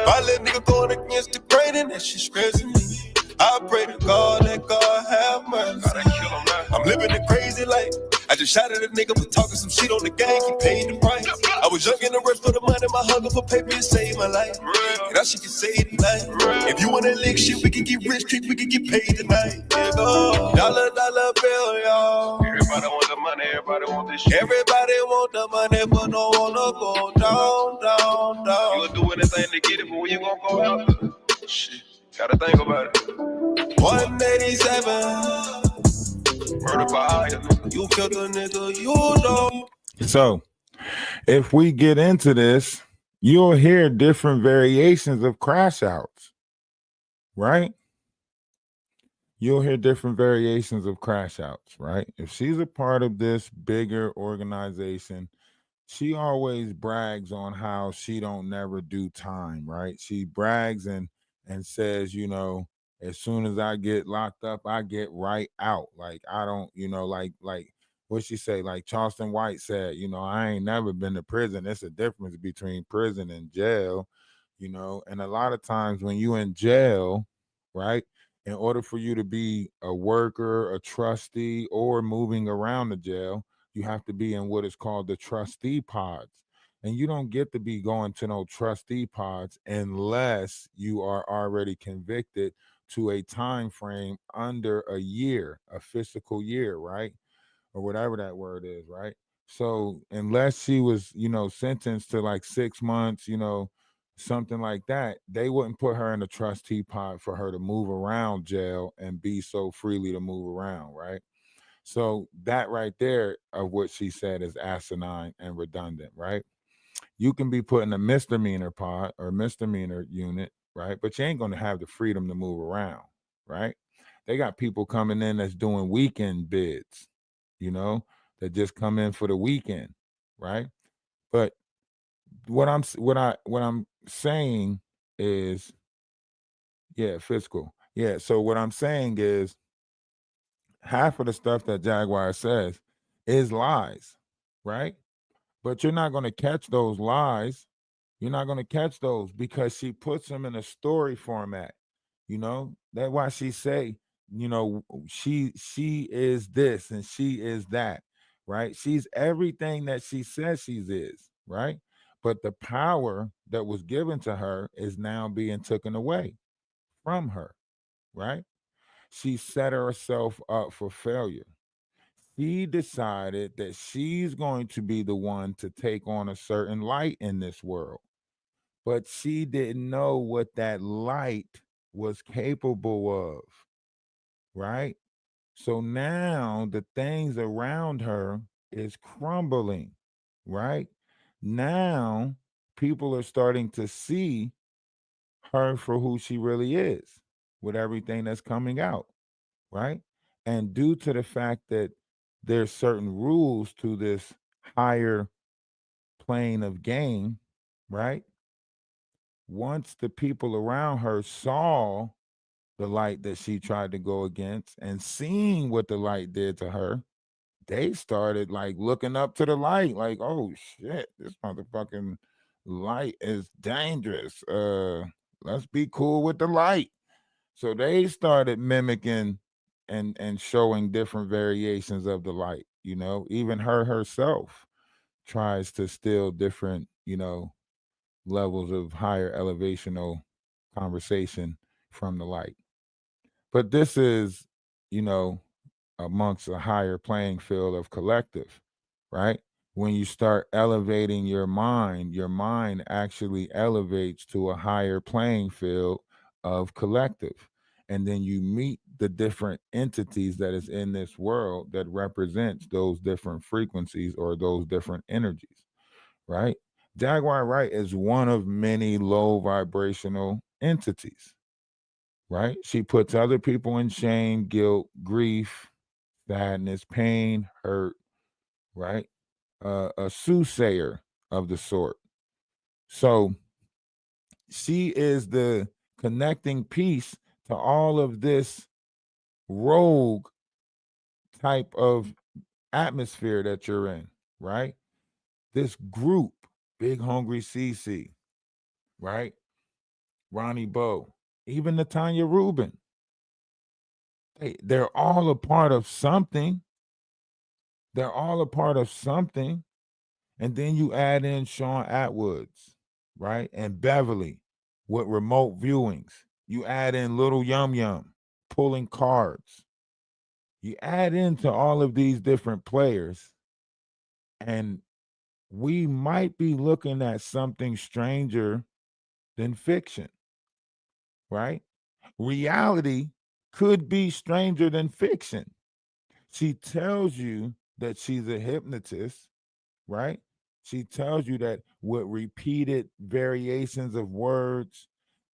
My little nigga going against the grain and that shit stressing me. I pray to God that God have mercy. I'm living a crazy life. I just shot at a nigga for talking some shit on the gang, he paid the price. I was young and the rest for the money, my hunger for paper saved my life. And that shit can save tonight. If you wanna lick shit, we can get rich, we can get paid tonight. Yeah, go. Dollar bill, y'all. Everybody want the money, everybody want this shit. Everybody want the money, but don't wanna go down. You'll do anything to get it, but when you gon' go out? Shit, gotta think about it. 187. Murder by you killed a nigga, you know. So, if we get into this, you'll hear different variations of crash outs, right? You'll hear different variations of crash outs, right? If she's a part of this bigger organization, she always brags on how she don't never do time, right? She brags and says, As soon as I get locked up, I get right out. Like I don't, like what she say, like Charleston White said, I ain't never been to prison. It's a difference between prison and jail, and a lot of times when you in jail, right, in order for you to be a worker, a trustee, or moving around the jail, you have to be in what is called the trustee pods. And you don't get to be going to no trustee pods unless you are already convicted to a time frame under a year, a fiscal year, right? Or whatever that word is, right? So unless she was, sentenced to like 6 months, something like that, they wouldn't put her in a trustee pod for her to move around jail and be so freely to move around, right? So that right there of what she said is asinine and redundant, right? You can be put in a misdemeanor pod or misdemeanor unit, right? But you ain't going to have the freedom to move around, right? They got people coming in that's doing weekend bids, that just come in for the weekend, right? But what I'm saying is, yeah, fiscal. Yeah, so what I'm saying is half of the stuff that Jaguar says is lies, right? But you're not going to catch those lies. You're not going to catch those because she puts them in a story format. That's why she say, she is this and she is that, right? She's everything that she says she is, right? But the power that was given to her is now being taken away from her, right? She set herself up for failure. She decided that she's going to be the one to take on a certain light in this world. But she didn't know what that light was capable of, right? So now the things around her is crumbling, right? Now people are starting to see her for who she really is with everything that's coming out, right? And due to the fact that there's certain rules to this higher plane of game, right? Once the people around her saw the light that she tried to go against and seeing what the light did to her, they started like looking up to the light, like, oh shit, this motherfucking light is dangerous. Let's be cool with the light. So they started mimicking and showing different variations of the light. Even her herself tries to steal different, levels of higher elevational conversation from the light. But this is, you know, amongst a higher playing field of collective, right? When you start elevating your mind actually elevates to a higher playing field of collective. And then you meet the different entities that is in this world that represents those different frequencies or those different energies, right? Jaguar Wright is one of many low vibrational entities, right? She puts other people in shame, guilt, grief, sadness, pain, hurt, right? A soothsayer of the sort. So she is the connecting piece to all of this rogue type of atmosphere that you're in, right? This group, Big Hungry CC, right? Ronnie Bow, even Natanya Rubin. They're all a part of something. They're all a part of something. And then you add in Sean Atwoods, right? And Beverly with remote viewings. You add in Little Yum Yum pulling cards. You add into all of these different players, and we might be looking at something stranger than fiction, right? Reality could be stranger than fiction. She tells you that she's a hypnotist, right? She tells you that with repeated variations of words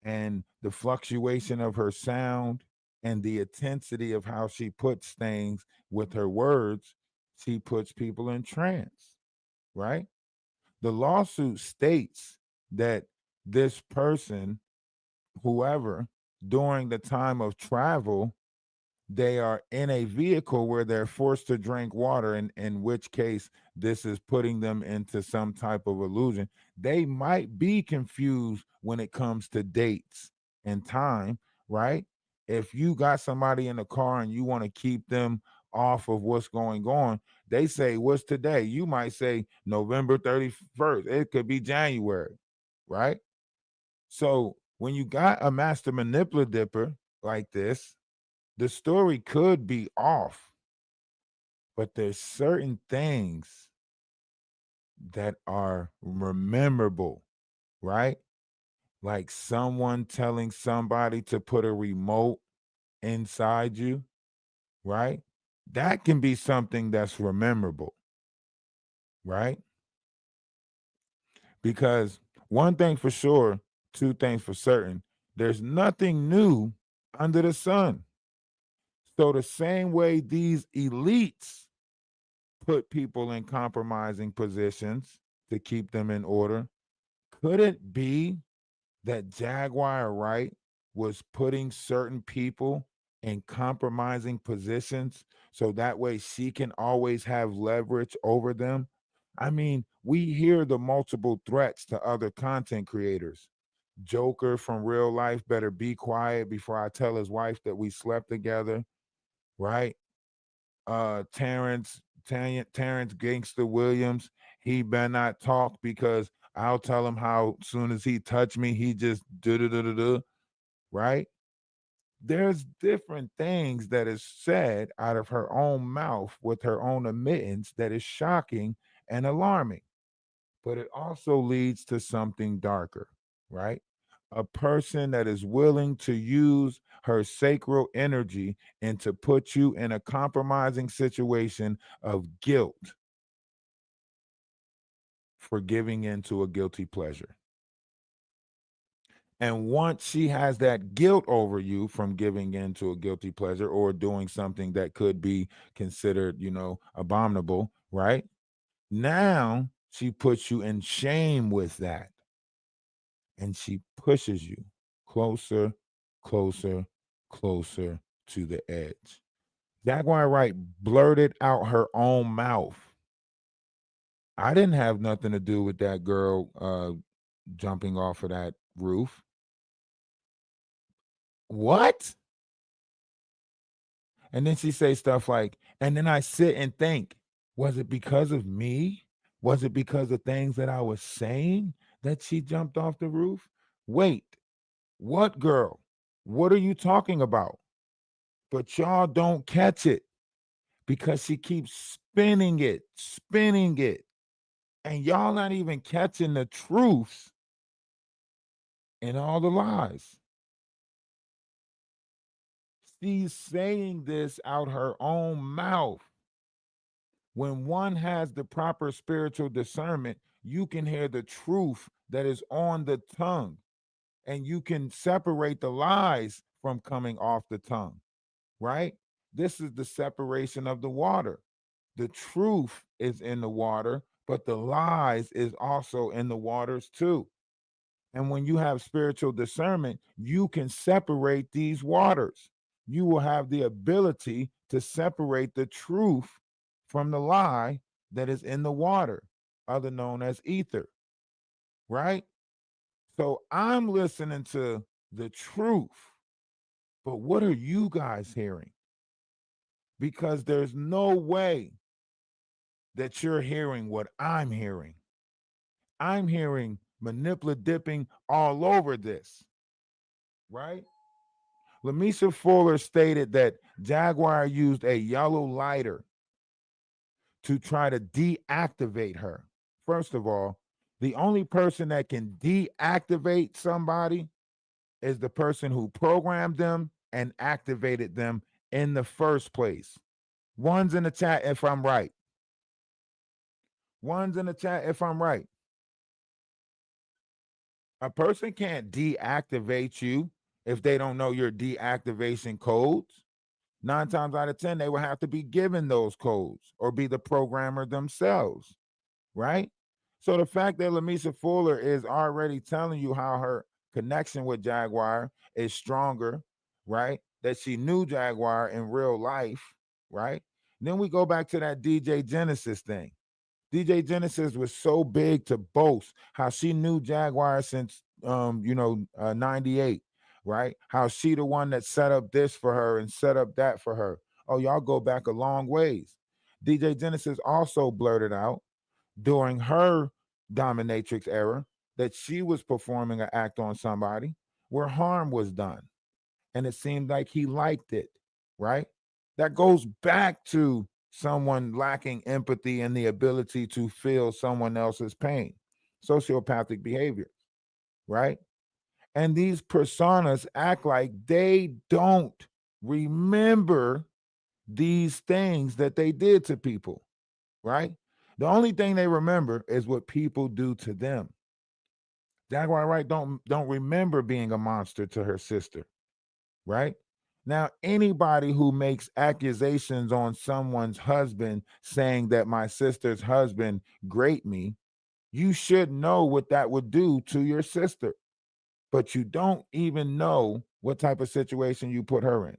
and the fluctuation of her sound and the intensity of how she puts things with her words, she puts people in trance, right? The lawsuit states that this person, whoever, during the time of travel, they are in a vehicle where they're forced to drink water, and in which case this is putting them into some type of illusion. They might be confused when it comes to dates and time, right? If you got somebody in the car and you want to keep them off of what's going on, they say, "What's today?" You might say November 31st. It could be January, right? So when you got a master manipulator like this, the story could be off, but there's certain things that are memorable, right? Like someone telling somebody to put a remote inside you, right? That can be something that's memorable, right? Because one thing for sure, two things for certain, there's nothing new under the sun. So the same way these elites put people in compromising positions to keep them in order, could it be that Jaguar Wright was putting certain people in compromising positions so that way she can always have leverage over them? I mean, we hear the multiple threats to other content creators. Joker from real life better be quiet before I tell his wife that we slept together, right? Terrence Gangster Williams, he better not talk because I'll tell him how soon as he touch me, he just do, right? There's different things that is said out of her own mouth with her own admittance that is shocking and alarming, but it also leads to something darker, right? A person that is willing to use her sacral energy and to put you in a compromising situation of guilt for giving into a guilty pleasure. And once she has that guilt over you from giving into a guilty pleasure or doing something that could be considered, abominable, right? Now she puts you in shame with that. And she pushes you closer, closer, closer to the edge. Jaguar Wright blurted out her own mouth. I didn't have nothing to do with that girl jumping off of that roof. What? And then she say stuff like, and then I sit and think, was it because of me? Was it because of things that I was saying that she jumped off the roof? Wait, what girl? What are you talking about? But y'all don't catch it because she keeps spinning it. And y'all not even catching the truth in all the lies. She's saying this out her own mouth. When one has the proper spiritual discernment, you can hear the truth that is on the tongue, and you can separate the lies from coming off the tongue, right? This is the separation of the water. The truth is in the water, but the lies is also in the waters too. And when you have spiritual discernment, you can separate these waters. You will have the ability to separate the truth from the lie that is in the water, other known as ether, right? So I'm listening to the truth, but what are you guys hearing? Because there's no way that you're hearing what I'm hearing. I'm hearing manipulative dipping all over this, right? Lamisa Fuller stated that Jaguar used a yellow lighter to try to deactivate her. First of all, the only person that can deactivate somebody is the person who programmed them and activated them in the first place. One's in the chat if I'm right. One's in the chat if I'm right. A person can't deactivate you if they don't know your deactivation codes. 9 times out of 10, they will have to be given those codes or be the programmer themselves, right? So the fact that Lamisa Fuller is already telling you how her connection with Jaguar is stronger, right? That she knew Jaguar in real life, right? Then we go back to that DJ Genesis thing. DJ Genesis was so big to boast how she knew Jaguar since 98, right? How she the one that set up this for her and set up that for her. Oh, y'all go back a long ways. DJ Genesis also blurted out during her dominatrix era that she was performing an act on somebody where harm was done. And it seemed like he liked it, right? That goes back to someone lacking empathy and the ability to feel someone else's pain, sociopathic behavior, right? And these personas act like they don't remember these things that they did to people, right? The only thing they remember is what people do to them. Jaguar Wright don't remember being a monster to her sister, right? Now, anybody who makes accusations on someone's husband saying that my sister's husband raped me, you should know what that would do to your sister. But you don't even know what type of situation you put her in.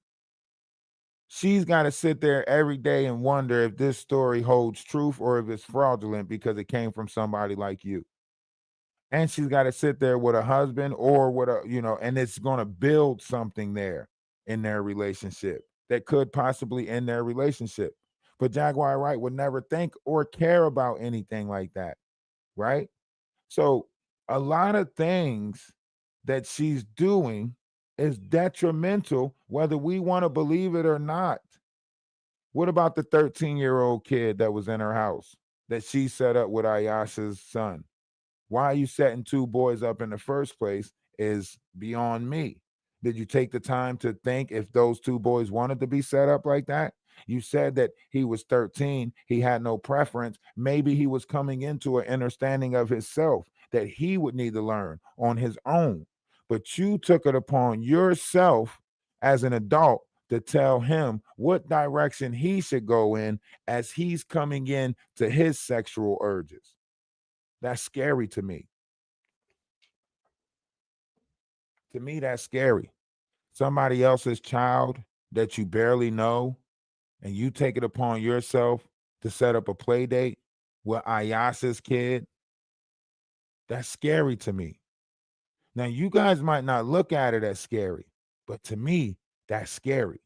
She's got to sit there every day and wonder if this story holds truth or if it's fraudulent because it came from somebody like you. And she's got to sit there with a husband or with and it's going to build something there in their relationship that could possibly end their relationship. But Jaguar Wright would never think or care about anything like that, right? So a lot of things that she's doing is detrimental, whether we want to believe it or not. What about the 13-year-old kid that was in her house that she set up with Ayasha's son? Why are you setting two boys up in the first place is beyond me. Did you take the time to think if those two boys wanted to be set up like that? You said that he was 13, he had no preference. Maybe he was coming into an understanding of himself that he would need to learn on his own. But you took it upon yourself as an adult to tell him what direction he should go in as he's coming in to his sexual urges. That's scary to me. To me, that's scary. Somebody else's child that you barely know, and you take it upon yourself to set up a play date with Ayasa's kid. That's scary to me. Now, you guys might not look at it as scary, but to me, that's scary.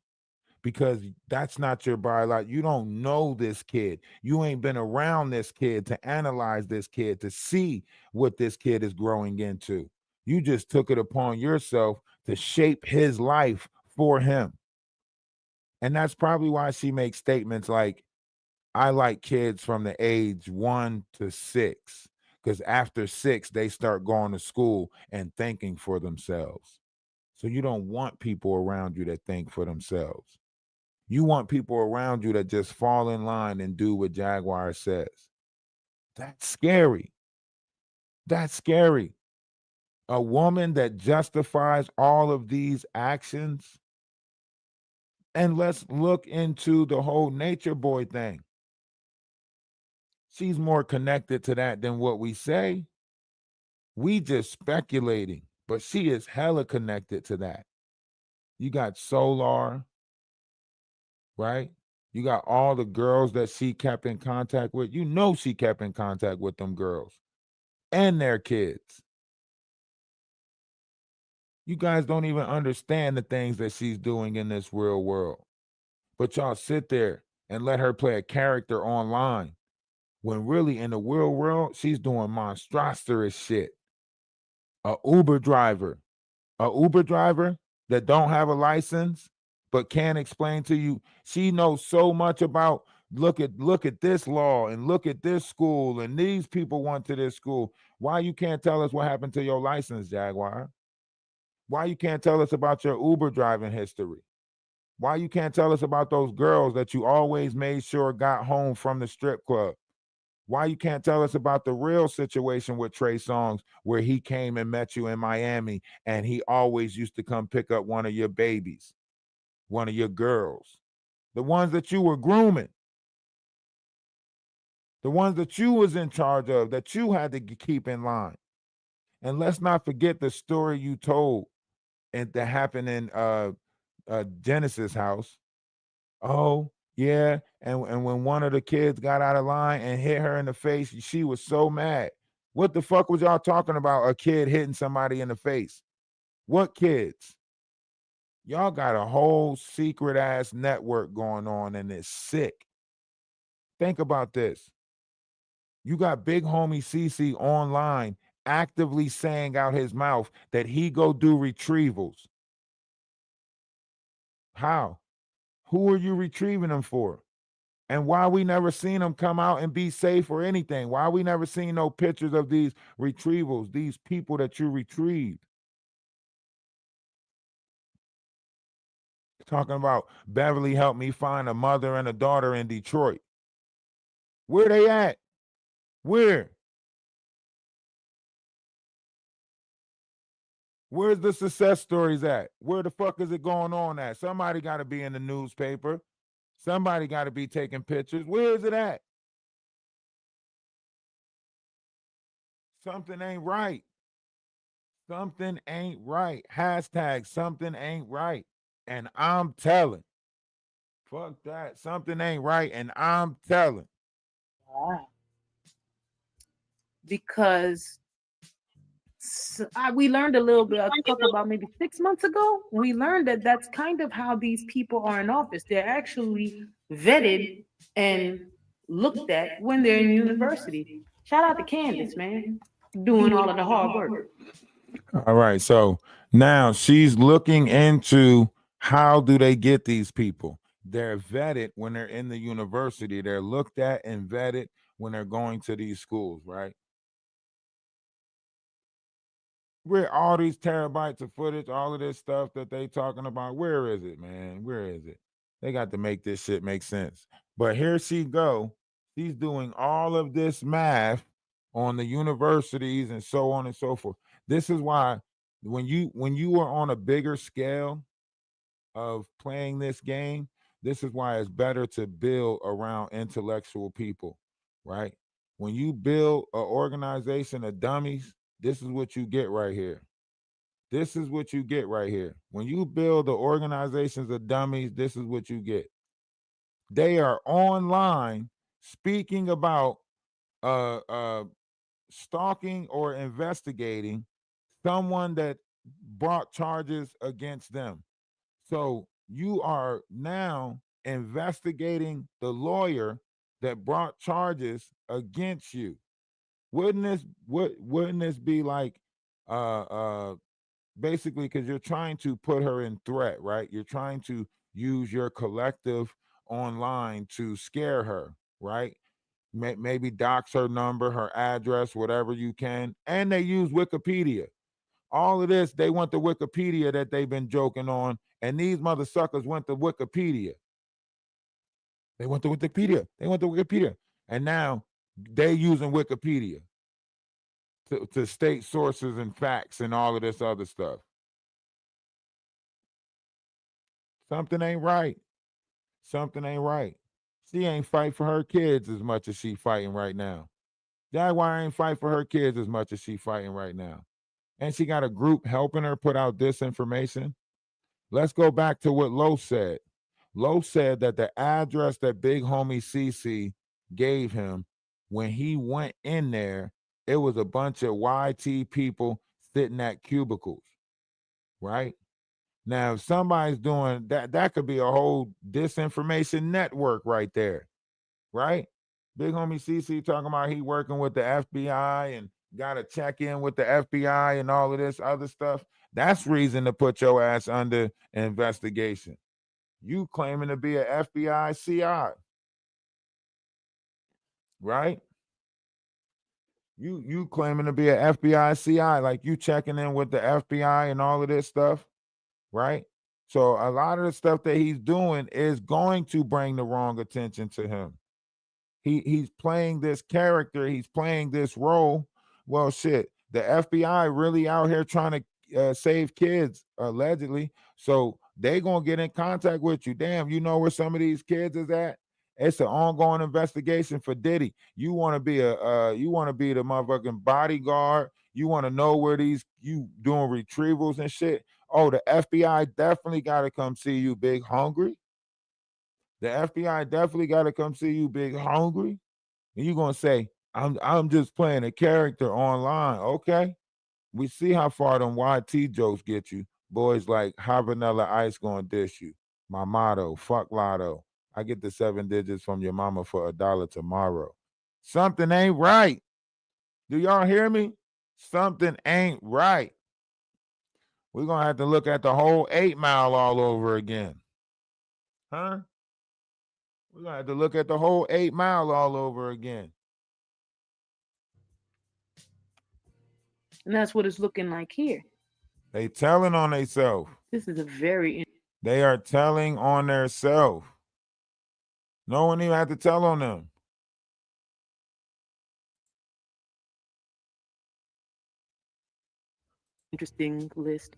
Because that's not your biological. You don't know this kid. You ain't been around this kid to analyze this kid, to see what this kid is growing into. You just took it upon yourself to shape his life for him. And that's probably why she makes statements like, I like kids from the age 1 to 6, because after 6, they start going to school and thinking for themselves. So you don't want people around you that think for themselves. You want people around you that just fall in line and do what Jaguar says. That's scary. That's scary. A woman that justifies all of these actions. And let's look into the whole nature boy thing. She's more connected to that than what we say. We just speculating, but she is hella connected to that. You got Solar, right? You got all the girls that she kept in contact with. You know she kept in contact with them girls and their kids. You guys don't even understand the things that she's doing in this real world. But y'all sit there and let her play a character online when really in the real world, she's doing monstrous shit. A Uber driver that don't have a license but can't explain to you. She knows so much about look at this law and look at this school and these people went to this school. Why you can't tell us what happened to your license, Jaguar? Why you can't tell us about your Uber driving history? Why you can't tell us about those girls that you always made sure got home from the strip club? Why you can't tell us about the real situation with Trey Songz where he came and met you in Miami and he always used to come pick up one of your babies, one of your girls, the ones that you were grooming, the ones that you was in charge of, that you had to keep in line. And let's not forget the story you told and that happened in Genesis house. Oh, yeah. And when one of the kids got out of line and hit her in the face, she was so mad. What the fuck was y'all talking about? A kid hitting somebody in the face. What kids? Y'all got a whole secret ass network going on and it's sick. Think about this. You got big homie CC online actively saying out his mouth that he go do retrievals. How? Who are you retrieving them for? And why we never seen them come out and be safe or anything? Why we never seen no pictures of these retrievals, these people that you retrieved? Talking about Beverly helped me find a mother and a daughter in Detroit. Where they at? Where? Where's the success stories at? Where the fuck is it going on at? Somebody got to be in the newspaper. Somebody got to be taking pictures. Where is it at? Something ain't right. Something ain't right. Hashtag something ain't right. And I'm telling. Fuck that. Something ain't right. And I'm telling. Wow. Because we learned a little bit, a couple about maybe 6 months ago. We learned that that's kind of how these people are in office. They're actually vetted and looked at when they're in university. Shout out to Candace, man, doing all of the hard work. All right. So now she's looking into how do they get these people? They're vetted when they're in the university. They're looked at and vetted when they're going to these schools, right? Where all these terabytes of footage, all of this stuff that they talking about, where is it, man? Where is it? They got to make this shit make sense. But here she go. She's doing all of this math on the universities and so on and so forth. This is why when you are on a bigger scale of playing this game, this is why it's better to build around intellectual people, right? When you build an organization of dummies, this is what you get right here. This is what you get right here. When you build the organizations of dummies, this is what you get. They are online speaking about stalking or investigating someone that brought charges against them. So you are now investigating the lawyer that brought charges against you. Wouldn't this be like basically because you're trying to put her in threat, right? You're trying to use your collective online to scare her, right? Maybe dox her number, her address, whatever you can. And they use Wikipedia. All of this, they want the Wikipedia that they've been joking on. And these mother suckers went to Wikipedia. They went to Wikipedia. They went to Wikipedia. And now they using Wikipedia to state sources and facts and all of this other stuff. Something ain't right. Something ain't right. She ain't fight for her kids as much as she fighting right now. Jaguar ain't fight for her kids as much as she fighting right now. And she got a group helping her put out disinformation. Let's go back to what Lo said. Lo said that the address that big homie CC gave him when he went in there, it was a bunch of YT people sitting at cubicles, right? Now, if somebody's doing that, that could be a whole disinformation network right there, right? Big homie CC talking about he working with the FBI and got to check in with the FBI and all of this other stuff. That's reason to put your ass under investigation. You claiming to be an FBI CI, right? You claiming to be an FBI CI, like you checking in with the FBI and all of this stuff, right? So a lot of the stuff that he's doing is going to bring the wrong attention to him. He's playing this character, he's playing this role. Well, shit, the FBI really out here trying to save kids, allegedly. So they gonna get in contact with you. Damn, you know where some of these kids is at? It's an ongoing investigation for Diddy. You want to be the motherfucking bodyguard. You want to know where you doing retrievals and shit. Oh, the FBI definitely got to come see you, big hungry. The FBI definitely got to come see you, big hungry. And you're gonna say, I'm just playing a character online. Okay. We see how far them YT jokes get you. Boys like how Vanilla Ice gonna dish you. My motto, fuck lotto. I get the 7 digits from your mama for $1 tomorrow. Something ain't right. Do y'all hear me? Something ain't right. We're gonna have to look at the whole 8 Mile all over again. Huh? We're gonna have to look at the whole 8 Mile all over again. And that's what it's looking like here. They telling on themselves. This is a very They are telling on themselves. No one even had to tell on them. interesting list.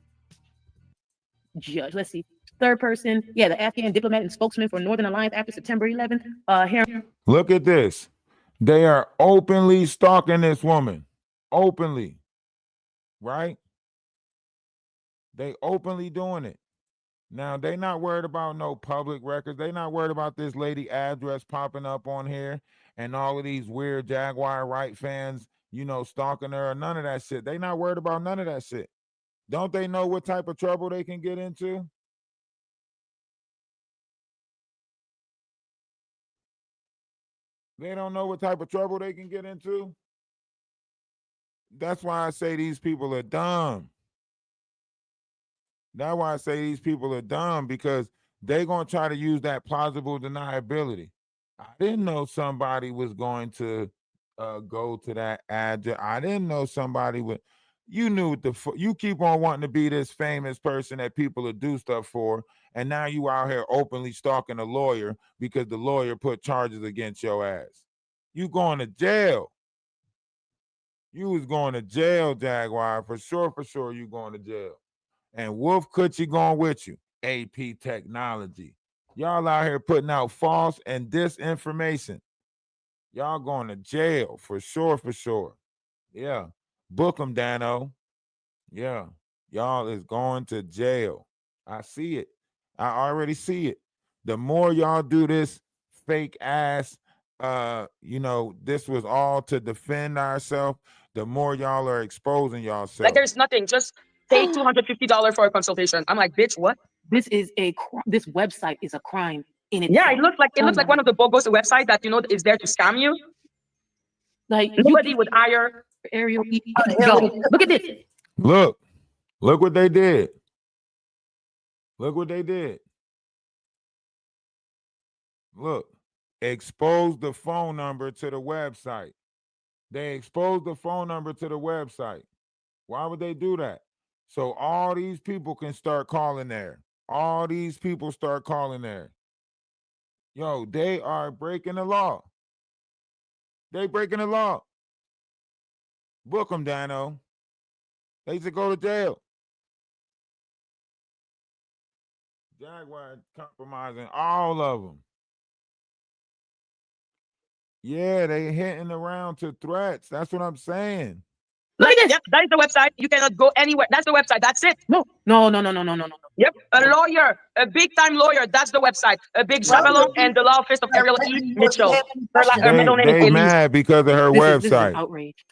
Judge, let's see. Third person, yeah, the Afghan diplomat and spokesman for Northern Alliance after September 11th. Here. Look at this. They are openly stalking this woman. Openly. Right? They openly doing it. Now, they not worried about no public records. They not worried about this lady address popping up on here and all of these weird Jaguar Wright fans, stalking her or none of that shit. They not worried about none of that shit. Don't they know what type of trouble they can get into? They don't know what type of trouble they can get into. That's why I say these people are dumb. That's why I say these people are dumb, because they're going to try to use that plausible deniability. I didn't know somebody was going to go to that address. I didn't know somebody would. You knew you keep on wanting to be this famous person that people will do stuff for, and now you out here openly stalking a lawyer because the lawyer put charges against your ass. You going to jail. You was going to jail, Jaguar. For sure, you going to jail. And Wolf Coochie going with you. AP Technology. Y'all out here putting out false and disinformation. Y'all going to jail for sure. Yeah. Book them, Dano. Yeah. Y'all is going to jail. I see it. I already see it. The more y'all do this fake ass, this was all to defend ourselves, the more y'all are exposing yourself. Like there's nothing. Just pay $250 for a consultation. I'm like, bitch, what? This website is a crime in itself. Yeah, it looks like one of the bogus websites that is there to scam you. Like nobody would hire Ariel. Look at this. Look what they did. Look what they did. Look, expose the phone number to the website. They exposed the phone number to the website. Why would they do that? So all these people can start calling there. All these people start calling there. Yo, they are breaking the law. They breaking the law. Book them, Dano. They should go to jail. Jaguar compromising all of them. Yeah, they hinting around to threats. That's what I'm saying. Look at this. Yep, that is the website. You cannot go anywhere. That's the website. That's it. No. Yep, a lawyer, a big-time lawyer. That's the website. A big Jabalon and the law office of Ariel E. Mitchell. They mad because of her website. This is an outrage.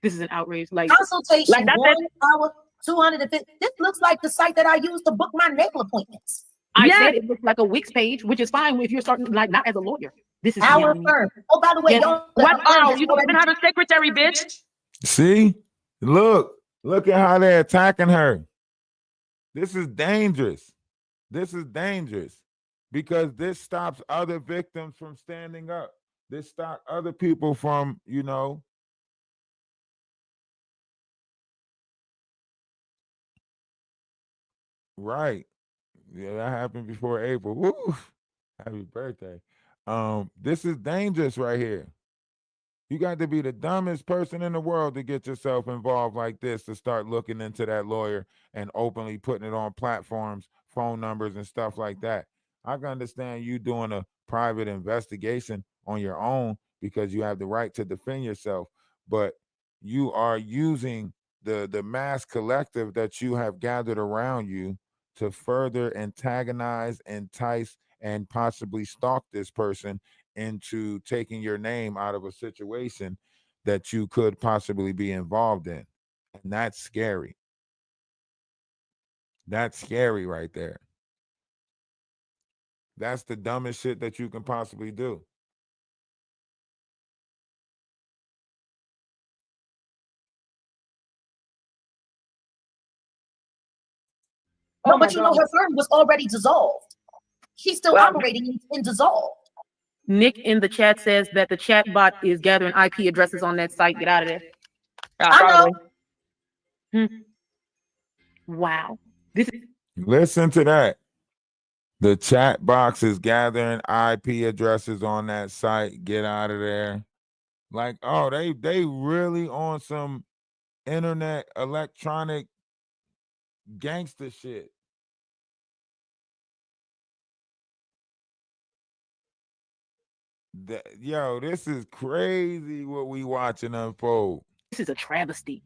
This is an outrage. Like consultation, like that's 1 hour, 250. This looks like the site that I use to book my nail appointments. I said it looks like a Wix page, which is fine if you're starting not as a lawyer. This is our firm. Oh, by the way, what? You don't even have a secretary, bitch. See, look at how they're attacking her. This is dangerous. This is dangerous because this stops other victims from standing up. This stops other people from, Right. Yeah, that happened before April. Woo! Happy birthday. This is dangerous right here. You got to be the dumbest person in the world to get yourself involved like this, to start looking into that lawyer and openly putting it on platforms, phone numbers and stuff like that. I can understand you doing a private investigation on your own because you have the right to defend yourself, but you are using the mass collective that you have gathered around you to further antagonize, entice, and possibly stalk this person into taking your name out of a situation that you could possibly be involved in. And that's scary. That's scary right there. That's the dumbest shit that you can possibly do. No, but you know, her firm was already dissolved. She's still operating and dissolved. Nick in the chat says that the chat bot is gathering IP addresses on that site. Get out of there. I know. Wow. This is Listen to that. The chat box is gathering IP addresses on that site. Get out of there. Like, oh, they really on some internet electronic gangster shit. Yo, this is crazy what we watching unfold. this is a travesty.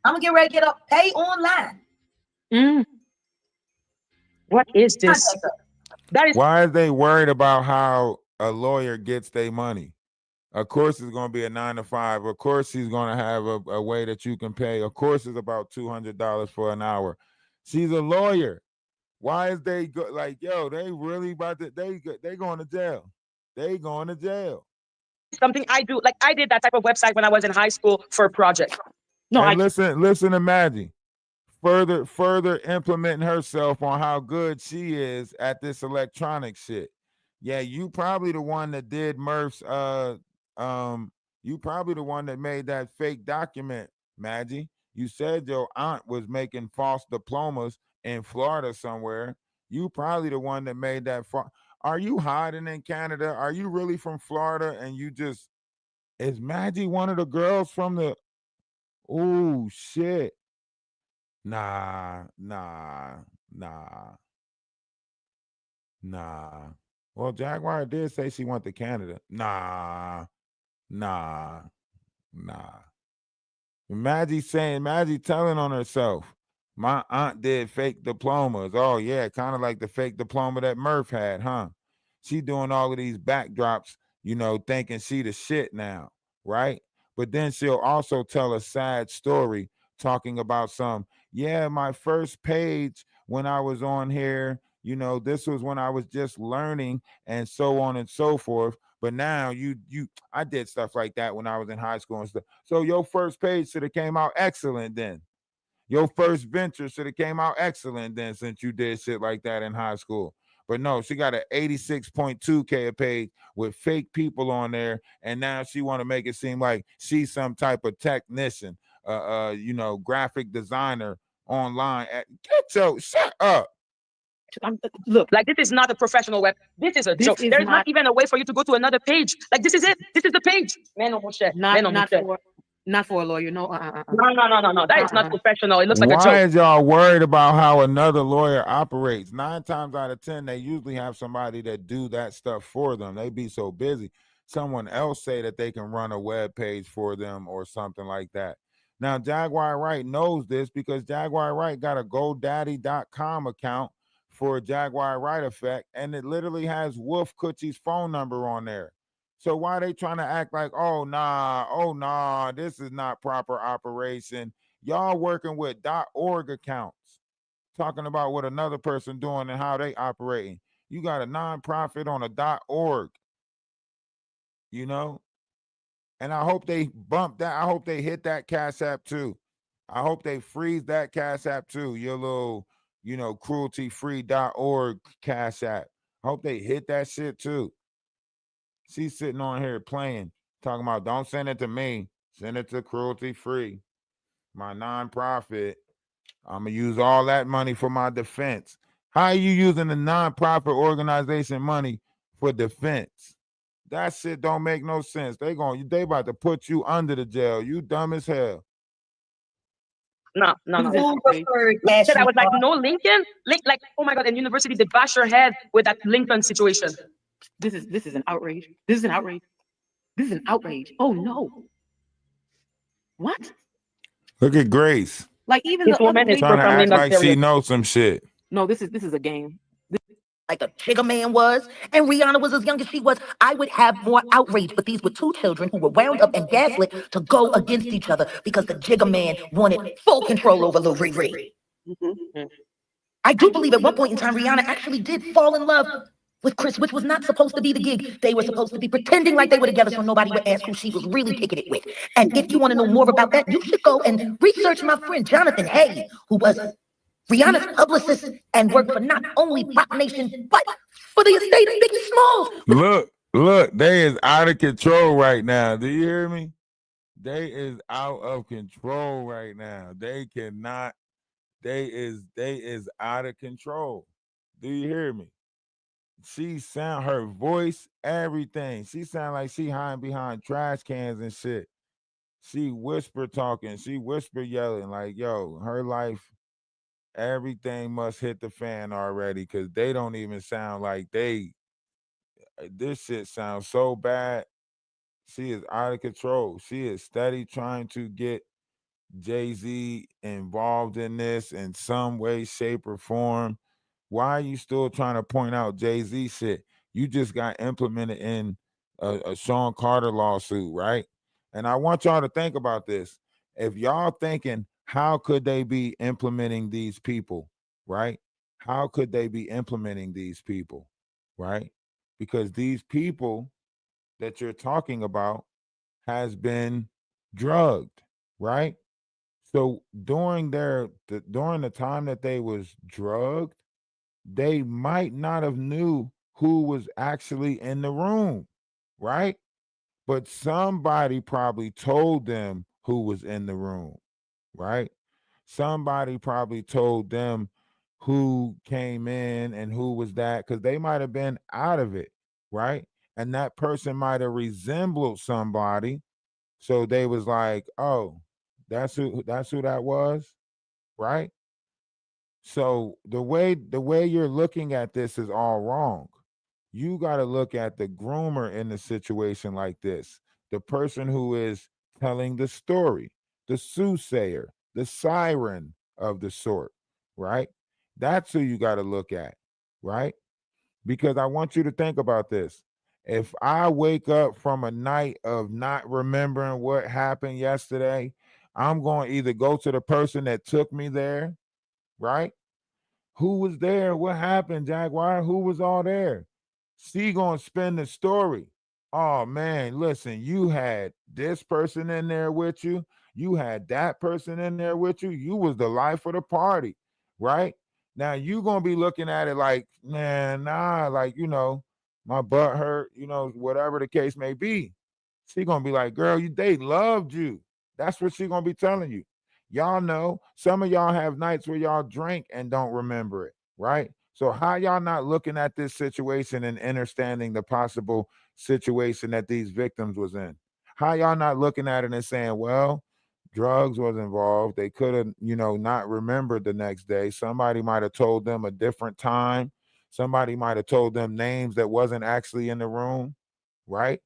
I'm gonna get ready to get up. Pay online. What is this? That is Why is they worried about how a lawyer gets their money? Of course, it's going to be a 9 to 5. Of course, he's going to have a way that you can pay. Of course, it's about $200 for an hour. She's a lawyer. Why is they like, yo, they really about to, they going to jail. They going to jail. something I do. Like I did that type of website when I was in high school for a project. No, and listen to Maggie. Further implementing herself on how good she is at this electronic shit. Yeah, you probably the one that did Murph's you probably the one that made that fake document, Maggie. You said your aunt was making false diplomas in Florida somewhere. You probably the one that made that. Are you hiding in Canada? Are you really from Florida? And you just, is Maggie one of the girls from the, oh shit. Nah. Well, Jaguar did say she went to Canada. Nah. Maggie telling on herself. My aunt did fake diplomas. Oh, yeah, kind of like the fake diploma that Murph had, huh? She doing all of these backdrops, thinking she the shit now, right? But then she'll also tell a sad story talking about my first page when I was on here, this was when I was just learning and so on and so forth. But now I did stuff like that when I was in high school and stuff. So your first page should have came out excellent then. Your first venture should have came out excellent then, since you did shit like that in high school. But no, she got an 86.2K page with fake people on there, and now she want to make it seem like she's some type of technician, graphic designer online. Shut up. Look, like this is not a professional web. This is a joke. There is not even a way for you to go to another page. Like this is it. This is the page. Man, Not for a lawyer. No. No. That is not professional. It looks like a joke. Why is y'all worried about how another lawyer operates? 9 times out of 10, they usually have somebody that do that stuff for them. They be so busy. Someone else say that they can run a web page for them or something like that. Now, Jaguar Wright knows this because Jaguar Wright got a GoDaddy.com account for Jaguar Wright Effect, and it literally has Wolf Coochie's phone number on there. So why are they trying to act like, oh nah, this is not proper operation? Y'all working with .org accounts, talking about what another person doing and how they operating. You got a nonprofit on a .org, And I hope they bump that. I hope they hit that Cash App too. I hope they freeze that Cash App too. Your little, cruelty-free.org Cash App. I hope they hit that shit too. She's sitting on here playing, talking about don't send it to me. Send it to Cruelty Free, my nonprofit. I'm going to use all that money for my defense. How are you using the nonprofit organization money for defense? That shit don't make no sense. They about to put you under the jail. You dumb as hell. No. Said I was like, no Lincoln? Like, oh my God, in university, they bash your head with that Lincoln situation. This is an outrage. This is an outrage. This is an outrage. Oh no. What? Look at Grace Like even This the other woman is page. trying to profoundly act not like she serious. knows some shit. No, this is a game. Like a Jigga Man was, and Rihanna was as young as she was, I would have more outrage. But these were two children who were wound up and gaslit to go against each other because the Jigga Man wanted full control over Lil Riri. Mhm. I do believe at one point in time, Rihanna actually did fall in love with Chris, which was not supposed to be the gig. They were supposed to be pretending like they were together so nobody would ask who she was really kicking it with. And if you want to know more about that, you should go and research my friend Jonathan Hay, who was Rihanna's publicist and worked for not only Pop Nation, but for the estate of Biggie Smalls. Look, they is out of control right now. Do you hear me? They is out of control right now. They cannot, they is out of control. Do you hear me? She sound, her voice, everything. She sound like she hiding behind trash cans and shit. She whisper talking, she whisper yelling, like, yo, her life, everything must hit the fan already, because they don't even sound like this shit sounds so bad. She is out of control. She is steady trying to get Jay-Z involved in this in some way, shape, or form. Why are you still trying to point out Jay-Z shit? You just got implemented in a Sean Carter lawsuit, right? And I want y'all to think about this. If y'all thinking, how could they be implementing these people, right? How could they be implementing these people, right? Because these people that you're talking about has been drugged, right? So during during the time that they was drugged, they might not have knew who was actually in the room, right? But somebody probably told them who was in the room, right? Somebody probably told them who came in and who was that, because they might have been out of it, right? And that person might have resembled somebody. So they was like, oh, that's who that was, right? So the way you're looking at this is all wrong. You got to look at the groomer in the situation like this. The person who is telling the story, the soothsayer, the siren of the sort, right? That's who you got to look at, right? Because I want you to think about this. If I wake up from a night of not remembering what happened yesterday, I'm going to either go to the person that took me there, right? Who was there? What happened, Jaguar? Who was all there? She gonna spin the story. Oh man, listen, you had this person in there with you. You had that person in there with you. You was the life of the party, right? Now you gonna be looking at it like, man, nah, like, my butt hurt, whatever the case may be. She gonna be like, girl, they loved you. That's what she gonna be telling you. Y'all know some of y'all have nights where y'all drink and don't remember it, right? So how y'all not looking at this situation and understanding the possible situation that these victims was in? How y'all not looking at it and saying, well, drugs was involved. They could have, not remembered the next day. Somebody might have told them a different time. Somebody might have told them names that wasn't actually in the room, right?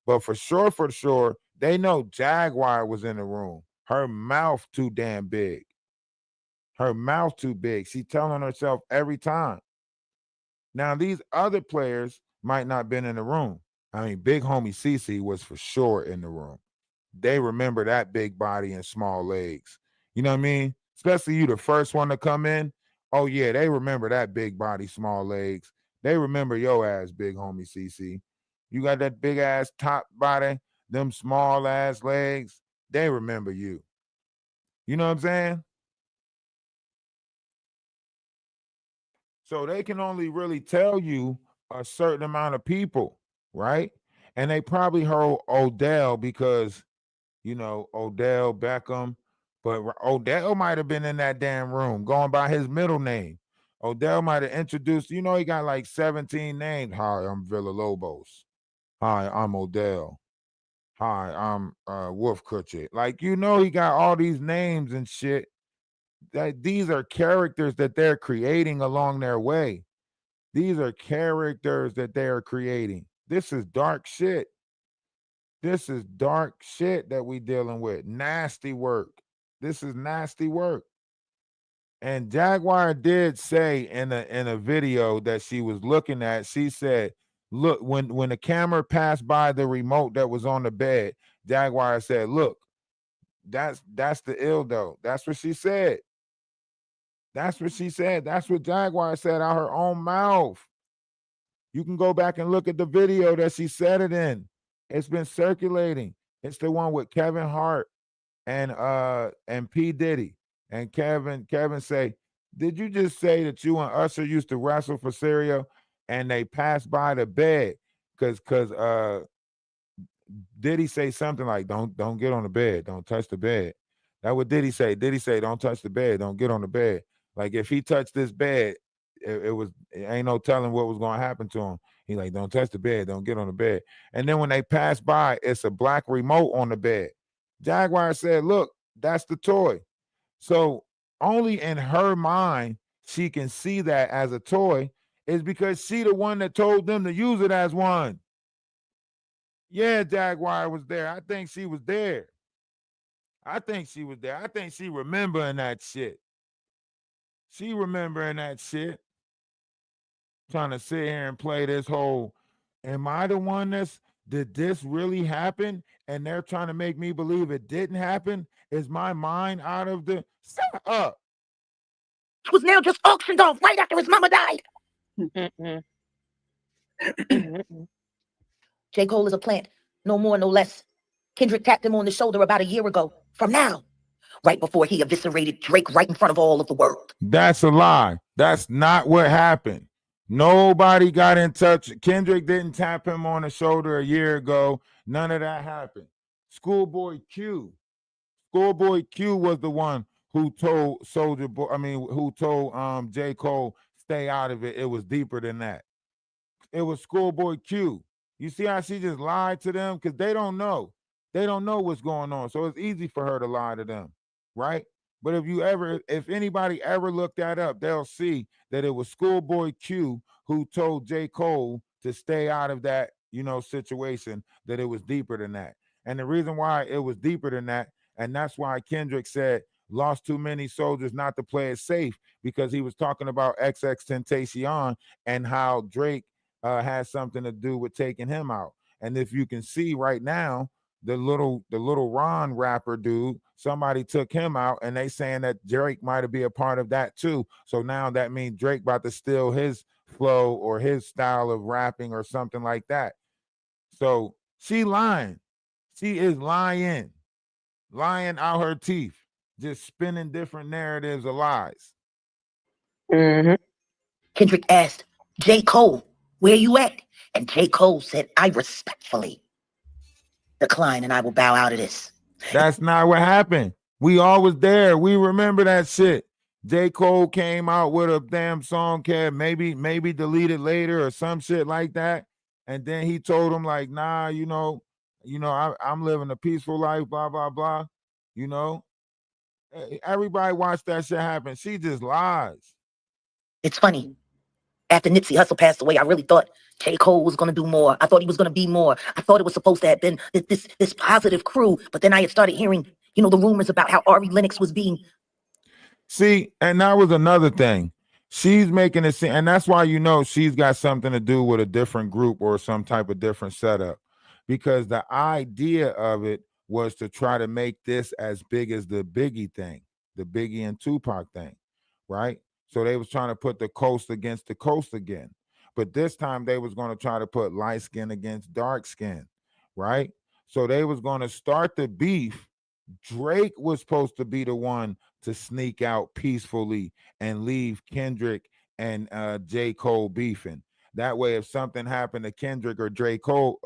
But for sure, they know Jaguar was in the room. Her mouth too damn big. Her mouth too big. She telling herself every time. Now, these other players might not been in the room. I mean, big homie Cece was for sure in the room. They remember that big body and small legs. You know what I mean? Especially you, the first one to come in. Oh, yeah, they remember that big body, small legs. They remember your ass, big homie Cece. You got that big ass top body, them small ass legs. They remember you. You know what I'm saying? So they can only really tell you a certain amount of people, right? And they probably heard Odell because, Odell Beckham, but Odell might have been in that damn room going by his middle name. Odell might have introduced, he got like 17 names. Hi, I'm Villalobos. Hi, I'm Odell. Hi, I'm Wolf Kutcher. Like, he got all these names and shit. That these are characters that they're creating along their way. These are characters that they are creating. This is dark shit. This is dark shit that we dealing with. Nasty work. This is nasty work. And Jaguar did say in a video that she was looking at, she said, look, when the camera passed by the remote that was on the bed, Jaguar said, look, that's the dildo. That's what she said. That's what she said. That's what Jaguar said out her own mouth. You can go back and look at the video that she said it in. It's been circulating. It's the one with Kevin Hart and P. Diddy. And Kevin say, did you just say that you and Usher used to wrestle for cereal and they passed by the bed? Cause Diddy say something like, don't get on the bed, don't touch the bed. That what Diddy say. Diddy say, don't touch the bed, don't get on the bed. Like if he touched this bed, it ain't no telling what was gonna happen to him. He like, don't touch the bed, don't get on the bed. And then when they pass by, it's a black remote on the bed. Jaguar said, look, that's the toy. So only in her mind she can see that as a toy is because she the one that told them to use it as one. Yeah, Jaguar was there. I think she was there. I think she was there. I think she remembering that shit. She remembering that shit. Trying to sit here and play this whole, am I the one did this really happen? And they're trying to make me believe it didn't happen? Is my mind out of the, shut up. He was now just auctioned off right after his mama died. J. Cole is a plant, no more, no less. Kendrick tapped him on the shoulder about a year ago, from now, right before he eviscerated Drake right in front of all of the world. That's a lie. That's not what happened. Nobody got in touch. Kendrick didn't tap him on the shoulder a year ago. None of that happened. Schoolboy Q was the one who told who told J. Cole, stay out of it. It was deeper than that. It was Schoolboy Q. You see how she just lied to them? Because they don't know. They don't know what's going on. So it's easy for her to lie to them, right? But if anybody ever looked that up, they'll see that it was Schoolboy Q who told J. Cole to stay out of that, situation, that it was deeper than that. And the reason why it was deeper than that, and that's why Kendrick said, lost too many soldiers not to play it safe, because he was talking about XXXTentacion and how Drake has something to do with taking him out. And if you can see right now, the little Ron rapper dude, somebody took him out, and they saying that Drake might be a part of that too. So now that means Drake about to steal his flow or his style of rapping or something like that. So she lying. She is lying out her teeth, just spinning different narratives of lies. Kendrick asked J. Cole, where you at? And J. Cole said, I respectfully decline and I will bow out of this. That's not what happened. We all was there. We remember that shit. J. Cole came out with a damn song, maybe deleted later or some shit like that. And then he told him like, nah, I'm living a peaceful life, blah, blah, blah. Everybody watched that shit happen. She just lies. It's funny. After Nipsey Hussle passed away, I really thought J. Cole was going to do more. I thought he was going to be more. I thought it was supposed to have been this positive crew. But then I had started hearing, the rumors about how Ari Lennox was being. See, and that was another thing. She's making it seem, and that's why she's got something to do with a different group or some type of different setup. Because the idea of it was to try to make this as big as the Biggie thing, the Biggie and Tupac thing, right? So they was trying to put the coast against the coast again. But this time they was going to try to put light skin against dark skin, right? So they was going to start the beef. Drake was supposed to be the one to sneak out peacefully and leave Kendrick and J. Cole beefing. That way, if something happened to Kendrick or J. Cole,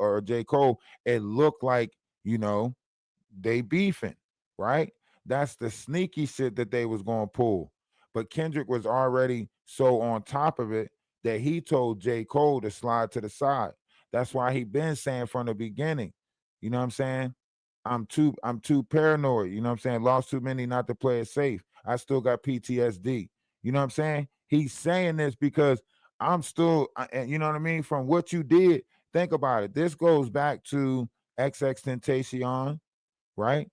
it looked like, they beefing, right? That's the sneaky shit that they was going to pull. But Kendrick was already so on top of it that he told J. Cole to slide to the side. That's why he been saying from the beginning, you know what I'm saying? I'm too paranoid, you know what I'm saying? Lost too many not to play it safe. I still got PTSD. You know what I'm saying? He's saying this because I'm still, you know what I mean? From what you did, think about it. This goes back to XXXTentacion, right?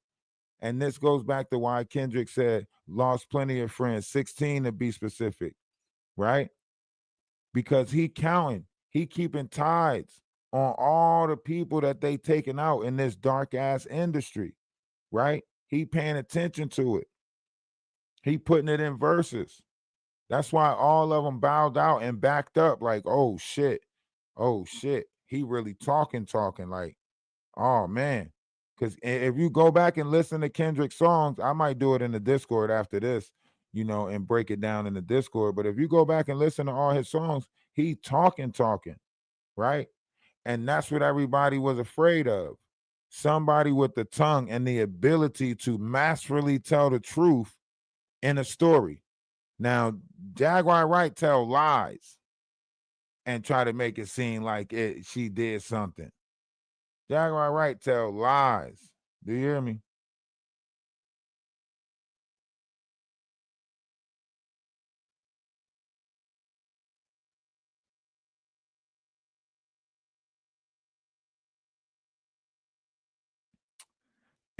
And this goes back to why Kendrick said, lost plenty of friends, 16 to be specific, right? Because he counting, he keeping ties on all the people that they taking out in this dark ass industry, right? He paying attention to it. He putting it in verses. That's why all of them bowed out and backed up like, oh shit, he really talking like, oh man. Because if you go back and listen to Kendrick's songs, I might do it in the Discord after this, and break it down in the Discord. But if you go back and listen to all his songs, he talking, right? And that's what everybody was afraid of. Somebody with the tongue and the ability to masterfully tell the truth in a story. Now, Jaguar Wright tell lies and try to make it seem like she did something. Jaguar Wright tell lies. Do you hear me?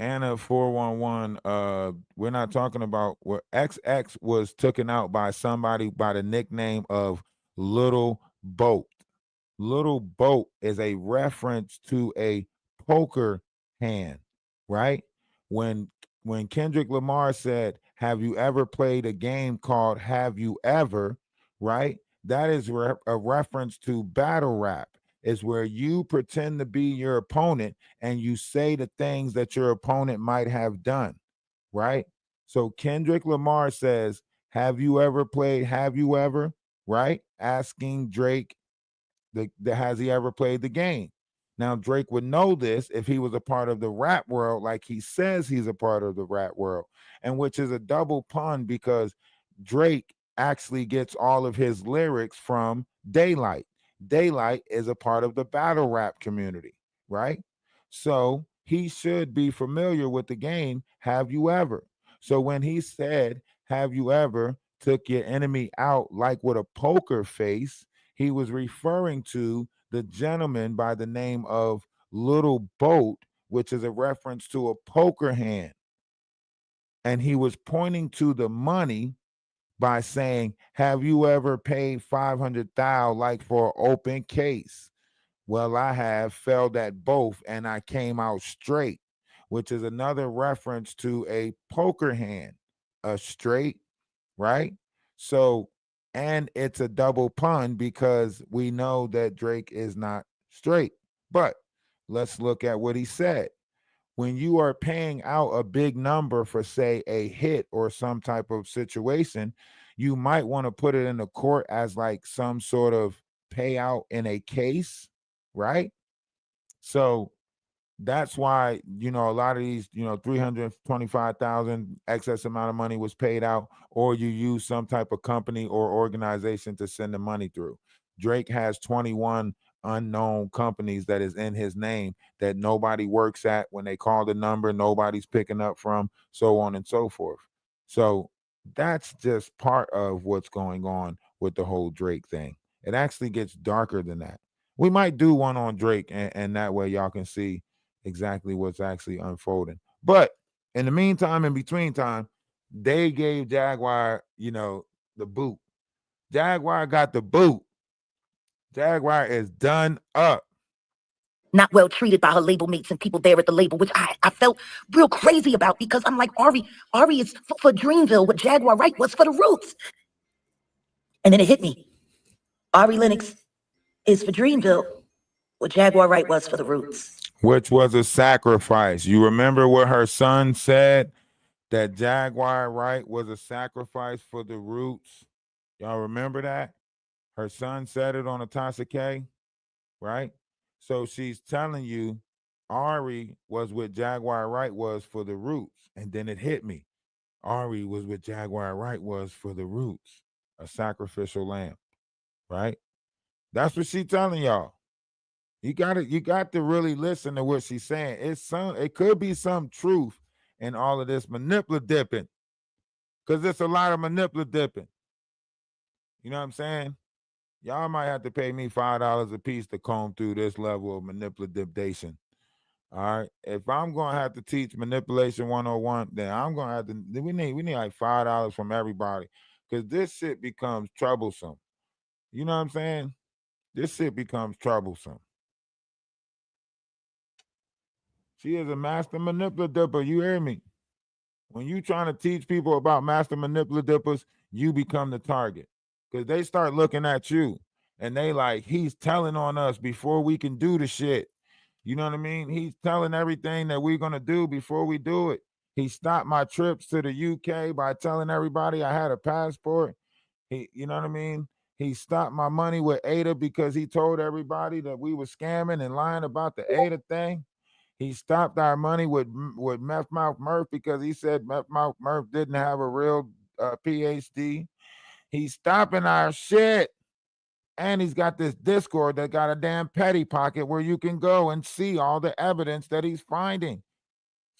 Anna 411, we're not talking about what XX was taken out by somebody by the nickname of Little Boat. Little Boat is a reference to a poker hand, right? When Kendrick Lamar said, "Have you ever played a game called Have You Ever?" Right? That is a reference to battle rap. Is where you pretend to be your opponent and you say the things that your opponent might have done, right? So Kendrick Lamar says, "Have you ever played Have You Ever?" Right? Asking Drake, has he ever played the game? Now, Drake would know this if he was a part of the rap world, like he says he's a part of the rap world, and which is a double pun because Drake actually gets all of his lyrics from Daylight. Daylight is a part of the battle rap community, right? So he should be familiar with the game, Have You Ever? So when he said, Have you ever took your enemy out like with a poker face? He was referring to the gentleman by the name of Little Boat, which is a reference to a poker hand. And he was pointing to the money by saying, have you ever paid 500,000 like for an open case? Well, I have failed at both and I came out straight, which is another reference to a poker hand, a straight, right? So, and it's a double pun because we know that Drake is not straight. But let's look at what he said. When you are paying out a big number for, say, a hit or some type of situation, you might want to put it in the court as like some sort of payout in a case, right? So that's why, a lot of these, 325,000 excess amount of money was paid out, or you use some type of company or organization to send the money through. Drake has 21 unknown companies that is in his name that nobody works at. When they call the number, nobody's picking up from, so on and so forth. So that's just part of what's going on with the whole Drake thing. It actually gets darker than that. We might do one on Drake, and that way y'all can see exactly what's actually unfolding. But in the meantime, in between time, they gave Jaguar, the boot. Jaguar got the boot. Jaguar is done up. Not well treated by her label mates and people there at the label, which I felt real crazy about because I'm like, Ari is for Dreamville what Jaguar Wright was for the Roots. And then it hit me. Ari Lennox is for Dreamville what Jaguar Wright was for the Roots. Which was a sacrifice. You remember what her son said? That Jaguar Wright was a sacrifice for the Roots. Y'all remember that? Her son said it on Atasha K, right? So she's telling you Ari was what Jaguar Wright was for the Roots. And then it hit me. Ari was what Jaguar Wright was for the Roots, a sacrificial lamb, right? That's what she's telling y'all. You got to really listen to what she's saying. It could be some truth in all of this manipulative dipping. Because there's a lot of manipulative dipping. You know what I'm saying? Y'all might have to pay me $5 a piece to comb through this level of manipulation. All right. If I'm gonna have to teach manipulation 101, then I'm gonna have to we need like $5 from everybody. Cause this shit becomes troublesome. You know what I'm saying? This shit becomes troublesome. She is a master manipulator. You hear me? When you trying to teach people about master manipulators, you become the target. Because they start looking at you and they like, he's telling on us before we can do the shit. You know what I mean? He's telling everything that we're going to do before we do it. He stopped my trips to the UK by telling everybody I had a passport. You know what I mean? He stopped my money with Ada because he told everybody that we were scamming and lying about the Ada thing. He stopped our money with Meth Mouth Murph because he said Meth Mouth Murph didn't have a real PhD. He's stopping our shit. And he's got this Discord that got a damn petty pocket where you can go and see all the evidence that he's finding.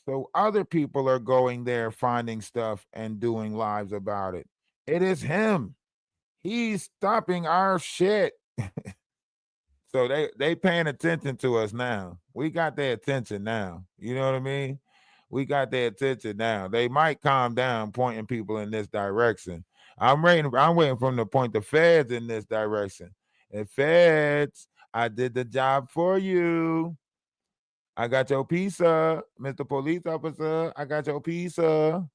So other people are going there finding stuff and doing lives about it. It is him. He's stopping our shit. So they paying attention to us now. We got their attention now. You know what I mean? We got their attention now. They might calm down pointing people in this direction. I'm waiting from to point the feds in this direction. And feds, I did the job for you. I got your pizza, Mr. Police Officer. I got your pizza.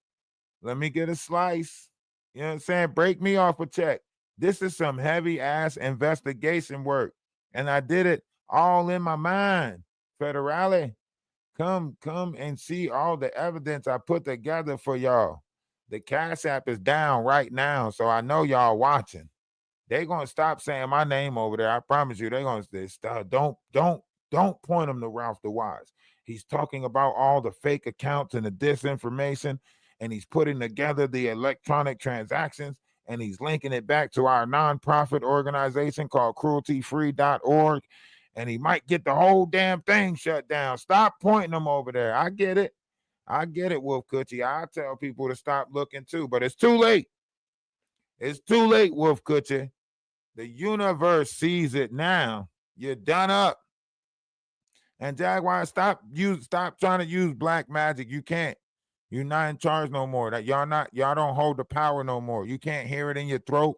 Let me get a slice. You know what I'm saying? Break me off a check. This is some heavy ass investigation work. And I did it all in my mind. Federale, come and see all the evidence I put together for y'all. The Cash App is down right now, so I know y'all watching. They gonna stop saying my name over there. I promise you, they gonna stop. Don't point them to Ralph DaWise. He's talking about all the fake accounts and the disinformation, and he's putting together the electronic transactions, and he's linking it back to our nonprofit organization called crueltyfree.org. And he might get the whole damn thing shut down. Stop pointing them over there. I get it. Wolf Coochie. I tell people to stop looking too, but it's too late. It's too late, Wolf Coochie. The universe sees it now. You're done up. And Jaguar, stop trying to use black magic. You can't. You're not in charge no more. That y'all don't hold the power no more. You can't hear it in your throat.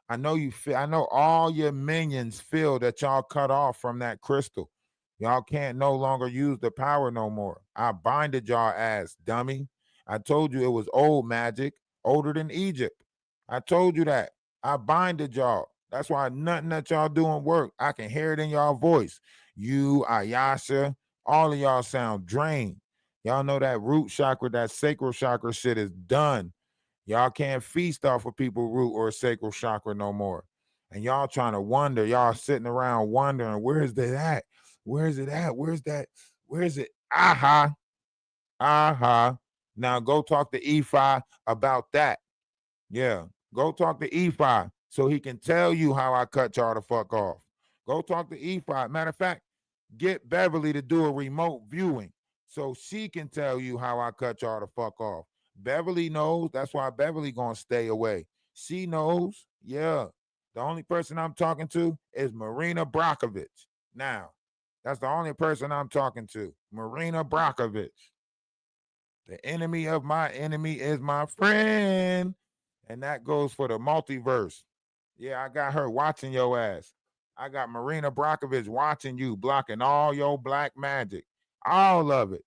I know all your minions feel that y'all cut off from that crystal. Y'all can't no longer use the power no more. I binded y'all ass, dummy. I told you it was old magic, older than Egypt. I told you that. I binded y'all. That's why nothing that y'all doing work. I can hear it in y'all voice. You, Ayasha, all of y'all sound drained. Y'all know that root chakra, that sacral chakra shit is done. Y'all can't feast off of people's root or sacral chakra no more. And y'all trying to wonder, y'all sitting around wondering, where's that at? Where's it at? Where's that? Where's it? Aha. Now go talk to E5 about that. Yeah. Go talk to E5 so he can tell you how I cut y'all the fuck off. Go talk to E5. Matter of fact, get Beverly to do a remote viewing so she can tell you how I cut y'all the fuck off. Beverly knows. That's why Beverly gonna stay away. She knows. Yeah. The only person I'm talking to is Marina Brockovich. Now, that's the only person I'm talking to. Marina Brockovich. The enemy of my enemy is my friend. And that goes for the multiverse. Yeah, I got her watching your ass. I got Marina Brockovich watching you, blocking all your black magic. All of it.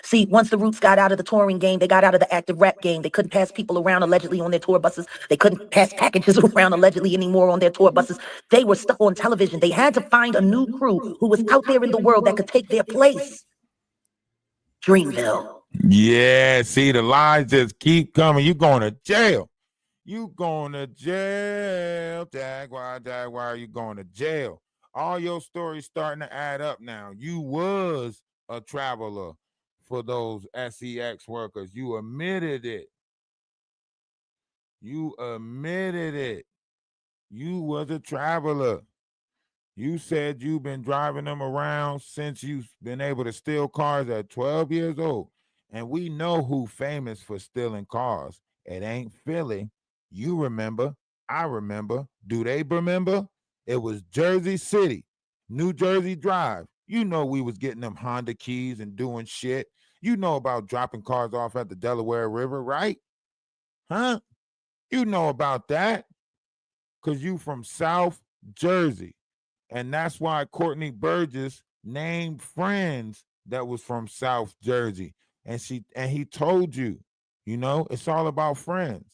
See, once the Roots got out of the touring game, they got out of the active rap game. They couldn't pass people around allegedly on their tour buses. They couldn't pass packages around allegedly anymore on their tour buses. They were stuck on television. They had to find a new crew who was out there in the world that could take their place. Dreamville. Yeah, see, the lies just keep coming. You going to jail. You going to jail. Jaguar, you going to jail. All your stories starting to add up now. You was a traveler for those SEX workers. You admitted it. You was a traveler. You said you've been driving them around since you've been able to steal cars at 12 years old. And we know who famous for stealing cars. It ain't Philly. You remember, I remember. Do they remember? It was Jersey City, New Jersey Drive. You know we was getting them Honda keys and doing shit. You know about dropping cars off at the Delaware River, right? Huh? You know about that because you from South Jersey. And that's why Courtney Burgess named friends that was from South Jersey. And he told you, it's all about friends.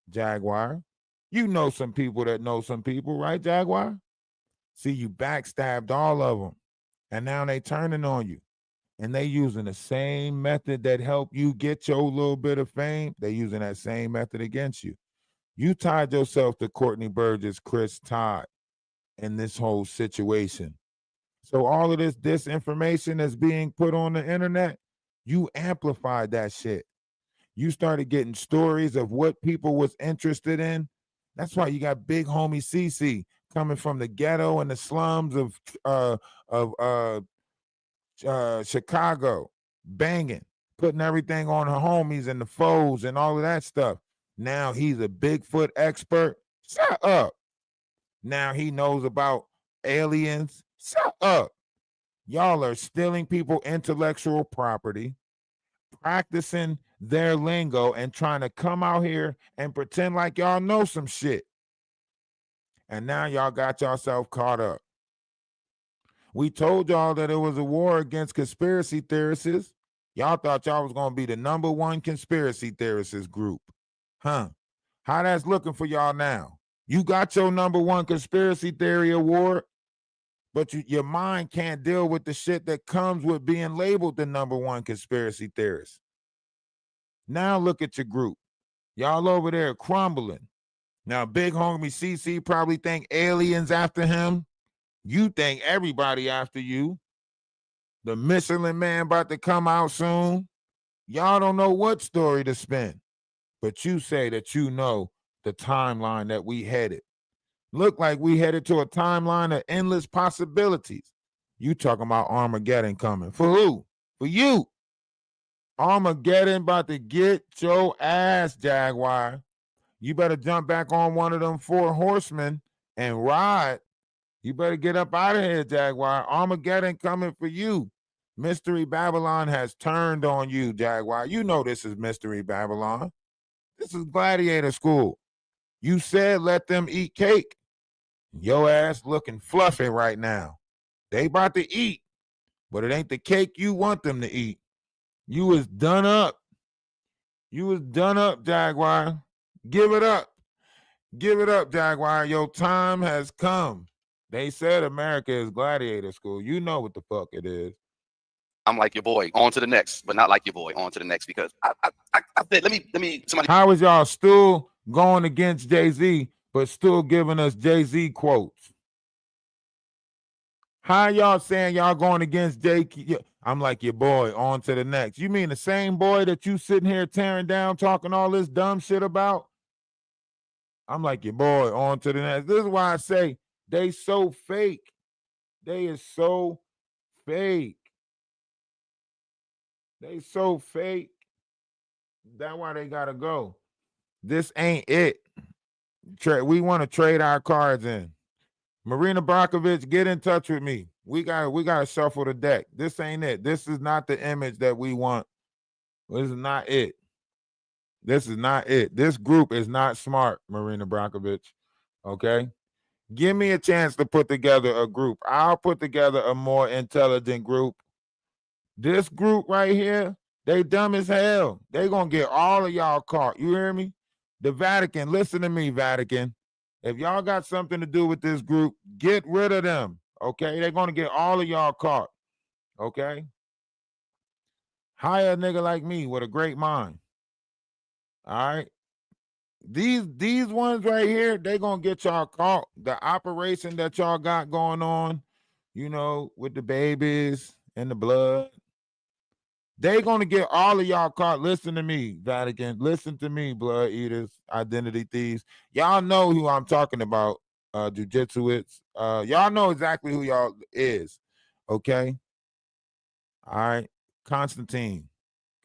Jaguar. You know some people that know some people, right, Jaguar? See, you backstabbed all of them. And now they turning on you. And they using the same method that helped you get your little bit of fame. They using that same method against you. You tied yourself to Courtney Burgess, Chris Todd, in this whole situation. So all of this disinformation that's being put on the internet, you amplified that shit. You started getting stories of what people was interested in. That's why you got big homie CC coming from the ghetto and the slums of Chicago, banging, putting everything on her homies and the foes and all of that stuff. Now he's a Bigfoot expert. Shut up. Now he knows about aliens. Shut up. Y'all are stealing people's intellectual property, practicing their lingo, and trying to come out here and pretend like y'all know some shit. And now y'all got yourself caught up. We told y'all that it was a war against conspiracy theorists. Y'all thought y'all was going to be the #1 conspiracy theorist group. Huh? How that's looking for y'all now? You got your #1 conspiracy theory award, but your mind can't deal with the shit that comes with being labeled the #1 conspiracy theorist. Now look at your group. Y'all over there crumbling. Now big homie CC probably think aliens after him. You think everybody after you. The Michelin Man about to come out soon. Y'all don't know what story to spin. But you say that you know the timeline that we headed. Look like we headed to a timeline of endless possibilities. You talking about Armageddon coming. For who? For you. Armageddon about to get your ass, Jaguar. You better jump back on one of them 4 horsemen and ride. You better get up out of here, Jaguar. Armageddon coming for you. Mystery Babylon has turned on you, Jaguar. You know this is Mystery Babylon. This is Gladiator School. You said let them eat cake. Your ass looking fluffy right now. They about to eat, but it ain't the cake you want them to eat. You was done up. You was done up, Jaguar. Give it up. Give it up, Jaguar. Your time has come. They said America is Gladiator School. You know what the fuck it is. I'm like your boy. On to the next, but not like your boy. On to the next because I said, let me. Somebody. How is y'all still going against Jay-Z, but still giving us Jay-Z quotes? How y'all saying y'all going against Jay? I'm like your boy. On to the next. You mean the same boy that you sitting here tearing down, talking all this dumb shit about? I'm like your boy. On to the next. This is why I say they so fake. They is so fake. They so fake. That's why they gotta go. This ain't it. We want to trade our cards in. Marina Brakovich, get in touch with me. We gotta shuffle the deck. This ain't it. This is not the image that we want. This is not it. This is not it. This group is not smart, Marina Brakovich. Okay? Give me a chance to put together a group. I'll put together a more intelligent group. This group right here, they dumb as hell. They gonna get all of y'all caught. You hear me? The Vatican, listen to me, Vatican. If y'all got something to do with this group, get rid of them. Okay? They're gonna get all of y'all caught. Okay? Hire a nigga like me with a great mind. All right. These ones right here, they gonna get y'all caught. The operation that y'all got going on, with the babies and the blood, they gonna get all of y'all caught. Listen to me, Vatican. Listen to me, blood eaters, identity thieves. Y'all know who I'm talking about, jujitsuists. Y'all know exactly who y'all is. Okay. All right. Constantine,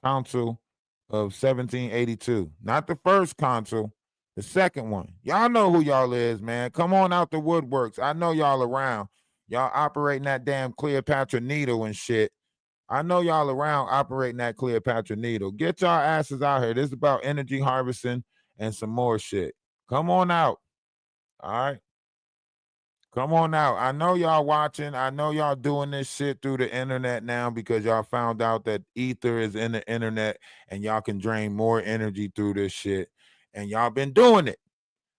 Council of 1782. Not the first consul, The second one. Y'all know who y'all is, man. Come on out the woodworks. I know y'all around. Y'all operating that damn Cleopatra needle and shit. I know y'all around operating that Cleopatra needle. Get y'all asses out here. This is about energy harvesting and some more shit. Come on out. All right. Come on out. I know y'all watching. I know y'all doing this shit through the internet now because y'all found out that ether is in the internet and y'all can drain more energy through this shit. And y'all been doing it.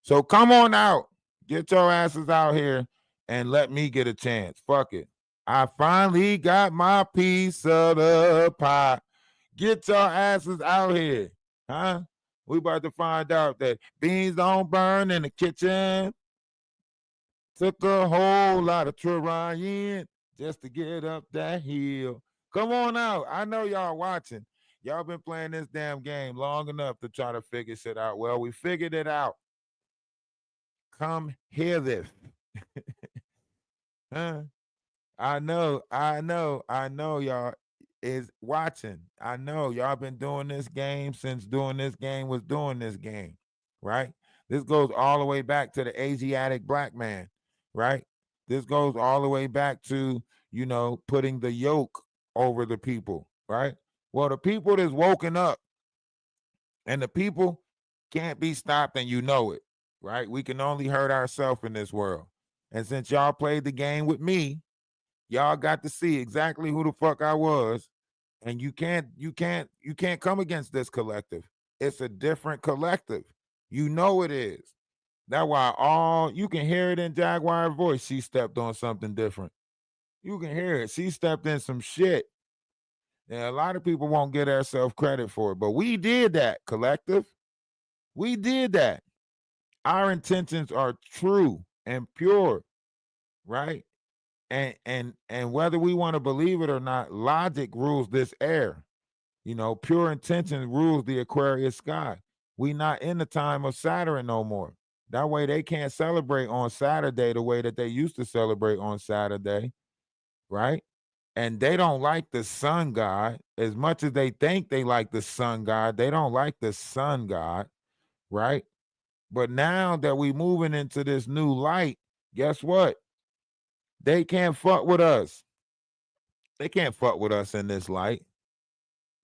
So come on out. Get your asses out here and let me get a chance. Fuck it. I finally got my piece of the pie. Get your asses out here. Huh? We about to find out that beans don't burn in the kitchen. Took a whole lot of trying just to get up that hill. Come on out. I know y'all watching. Y'all been playing this damn game long enough to try to figure shit out. Well, we figured it out. Come hear this. Huh? I know y'all is watching. I know y'all been doing this game since doing this game was doing this game, right? This goes all the way back to the Asiatic black man, right? This goes all the way back to, putting the yoke over the people, right? Well, the people that's woken up and the people can't be stopped, and you know it, right? We can only hurt ourselves in this world. And since y'all played the game with me, y'all got to see exactly who the fuck I was. And you can't come against this collective. It's a different collective. You know it is. That's why you can hear it in Jaguar's voice. She stepped on something different. You can hear it. She stepped in some shit. And a lot of people won't get ourselves credit for it. But we did that, collective. We did that. Our intentions are true and pure, right? And whether we want to believe it or not, logic rules this air. Pure intention rules the Aquarius sky. We not in the time of Saturn no more. That way they can't celebrate on Saturday the way that they used to celebrate on Saturday, right? And they don't like the sun god as much as they think they like the sun god. They don't like the sun god, right? But now that we moving into this new light, guess what? They can't fuck with us. They can't fuck with us in this light.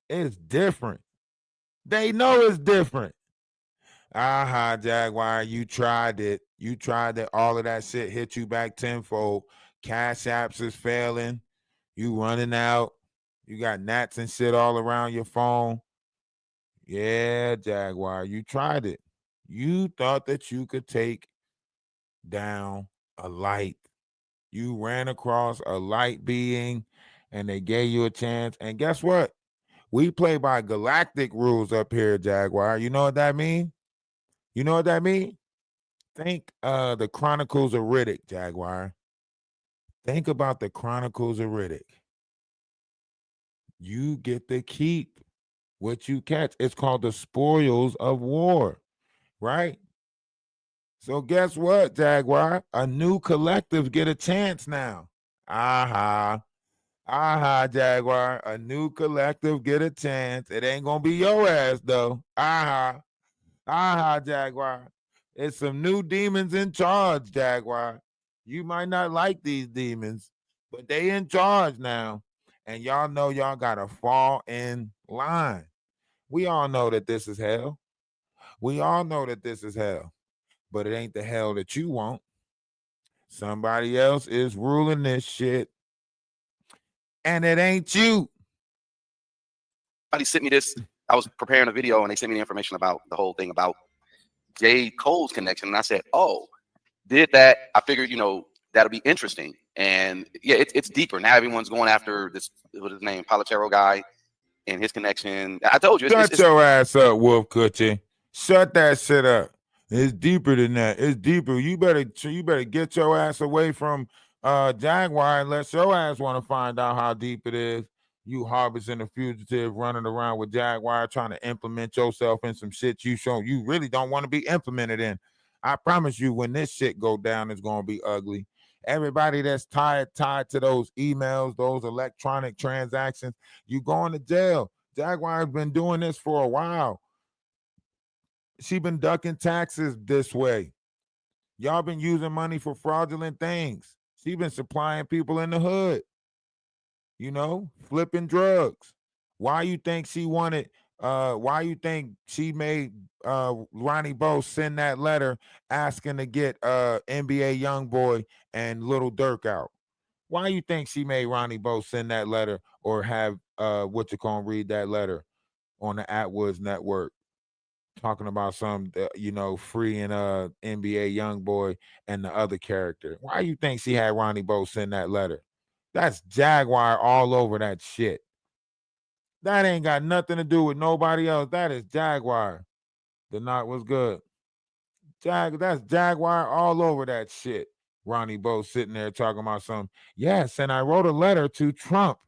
It's different. They know it's different. Aha, Jaguar, you tried it. You tried it. All of that shit hit you back tenfold. Cash apps is failing. You running out. You got gnats and shit all around your phone. Yeah, Jaguar, you tried it. You thought that you could take down a light. You ran across a light being and they gave you a chance. And guess what? We play by galactic rules up here, Jaguar. You know what that mean? You know what that mean? Think the Chronicles of Riddick, Jaguar. Think about the Chronicles of Riddick. You get to keep what you catch. It's called the spoils of war, right? So guess what, Jaguar? A new collective get a chance now. Aha. Aha, Jaguar. A new collective get a chance. It ain't gonna be your ass, though. Aha. Aha, Jaguar. It's some new demons in charge, Jaguar. You might not like these demons, but they in charge now. And y'all know y'all gotta fall in line. We all know that this is hell. We all know that this is hell. But it ain't the hell that you want. Somebody else is ruling this shit. And it ain't you. Somebody sent me this. I was preparing a video and they sent me the information about the whole thing about J. Cole's connection. And I said, oh, did that. I figured, that'll be interesting. And yeah, it's deeper. Now everyone's going after this, what's his name, Politero guy and his connection. I told you. Shut your ass up, Wolf Coochie. Shut that shit up. It's deeper than that. It's deeper. You better get your ass away from Jaguar unless your ass want to find out how deep it is. You harvesting a fugitive running around with Jaguar trying to implement yourself in some shit you really don't want to be implemented in. I promise you, when this shit go down, it's gonna be ugly. Everybody that's tied to those emails, those electronic transactions, you going to jail. Jaguar's been doing this for a while. She been ducking taxes this way. Y'all been using money for fraudulent things. She been supplying people in the hood, flipping drugs. Why you think she wanted why you think she made Ronnie Bo send that letter asking to get NBA Youngboy and Little Dirk out? Why you think she made Ronnie Bo send that letter or have read that letter on the Atwoods Network talking about some freeing NBA Youngboy and the other character? Why you think she had Ronnie Bo send that letter? That's Jaguar all over that shit. That ain't got nothing to do with nobody else. That is Jaguar. The knot was good. That's Jaguar all over that shit. Ronnie Bo sitting there talking about some. Yes, and I wrote a letter to Trump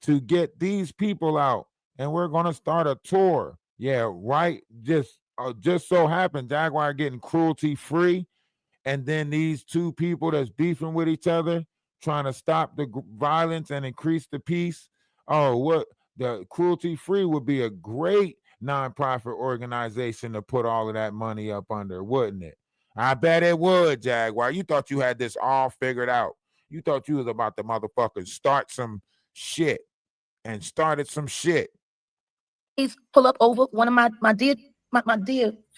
to get these people out, and we're gonna start a tour. Yeah, right. Just so happened Jaguar getting cruelty free, and then these two people that's beefing with each other, trying to stop the violence and increase the peace. Oh, what the cruelty free would be a great nonprofit organization to put all of that money up under, wouldn't it? I bet it would, Jaguar. You thought you had this all figured out. You thought you was about to motherfuckers start some shit and started some shit. He's pull up over one of my dear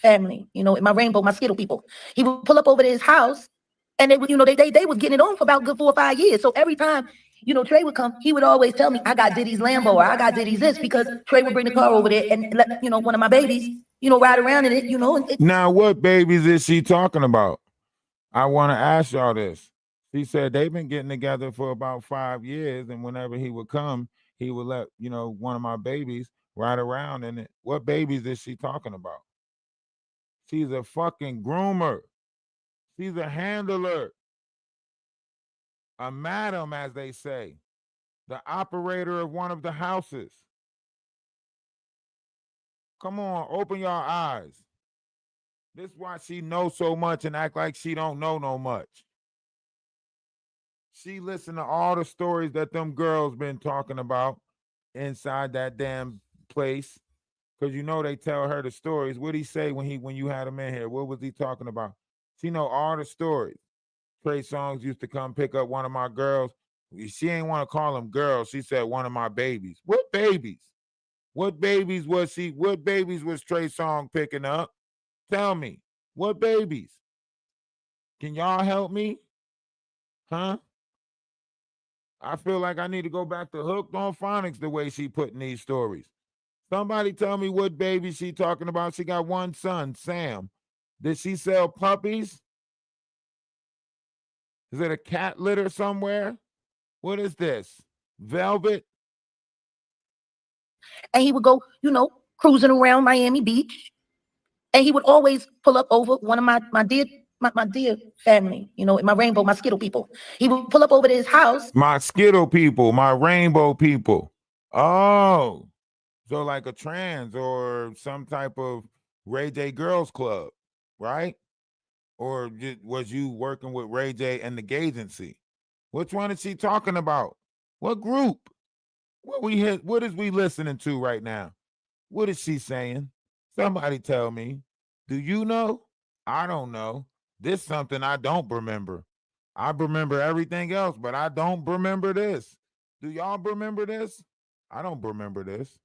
family, my rainbow, my Skittle people. He would pull up over to his house, and they would, they was getting it on for about good 4 or 5 years. So every time, Trey would come, he would always tell me, I got Diddy's Lambo or I got Diddy's this, because Trey would bring the car over there and let, one of my babies, ride around in it, Now, what babies is she talking about? I want to ask y'all this. She said they've been getting together for about 5 years, and whenever he would come, he would let, one of my babies ride around in it. What babies is she talking about? She's a fucking groomer. She's a handler. A madam, as they say. The operator of one of the houses. Come on, open your eyes. This is why she knows so much and act like she don't know no much. She listened to all the stories that them girls been talking about inside that damn place. Because they tell her the stories. What'd he say when you had him in here? What was he talking about? She know all the stories. Trey Songz used to come pick up one of my girls. She ain't want to call them girls. She said one of my babies. What babies? What babies was Trey Songz picking up? Tell me. What babies? Can y'all help me? Huh? I feel like I need to go back to Hooked on Phonics the way she putting these stories. Somebody tell me what baby she talking about. She got one son, Sam. Did she sell puppies? Is it a cat litter somewhere? What is this? Velvet? And he would go, cruising around Miami Beach. And he would always pull up over one of my dear family, my rainbow, my Skittle people. He would pull up over to his house. My Skittle people, my rainbow people. Oh, so like a trans or some type of Ray J Girls Club, right? Or was you working with Ray J and the Gagency? Which one is she talking about? What group? What is we listening to right now? What is she saying? Somebody tell me. Do you know? I don't know. This is something I don't remember. I remember everything else, but I don't remember this. Do y'all remember this? I don't remember this.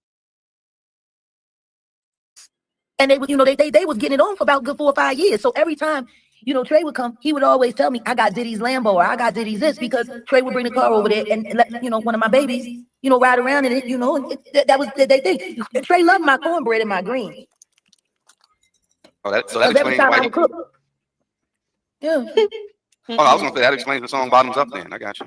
And they would, they was getting it on for about good 4 or 5 years. So every time, Trey would come, he would always tell me, I got Diddy's Lambo or I got Diddy's this, because Trey would bring the car over there and let, one of my babies, ride around in it, and that was they thing. Trey loved my cornbread and my greens. Oh, so that explains why he cook. Yeah. Oh, I was gonna say that explains the song Bottoms Up then. I got you.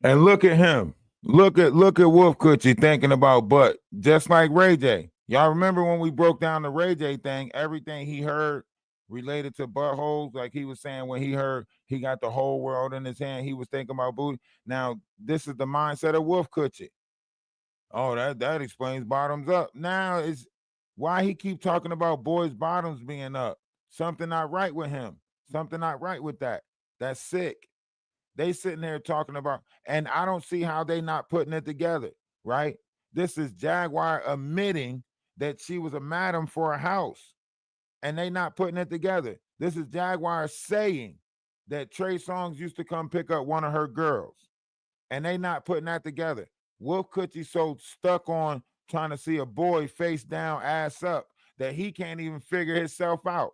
And look at him. Look at Wolf Coochie thinking about butt, just like Ray J. Y'all remember when we broke down the Ray J thing, everything he heard related to buttholes, like he was saying when he heard he got the whole world in his hand, he was thinking about booty. Now, this is the mindset of Wolf Coochie. Oh, that explains Bottoms Up. Now it's why he keep talking about boys' bottoms being up. Something not right with him. Something not right with that. That's sick. They sitting there talking about, and I don't see how they not putting it together, right? This is Jaguar admitting that she was a madam for a house. and they not putting it together. This is Jaguar saying that Trey Songz used to come pick up one of her girls, and they not putting that together. Wolf Coochie so stuck on trying to see a boy face down, ass up, that he can't even figure himself out.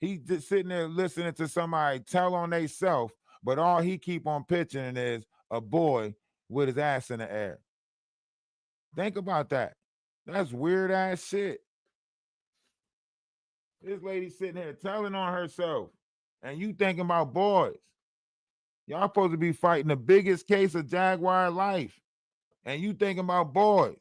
He just sitting there listening to somebody tell on they self, but all he keep on pitching is a boy with his ass in the air. Think about that. That's weird ass shit. This lady sitting here telling on herself, and you thinking about boys. Y'all supposed to be fighting the biggest case of Jaguar life, and you thinking about boys.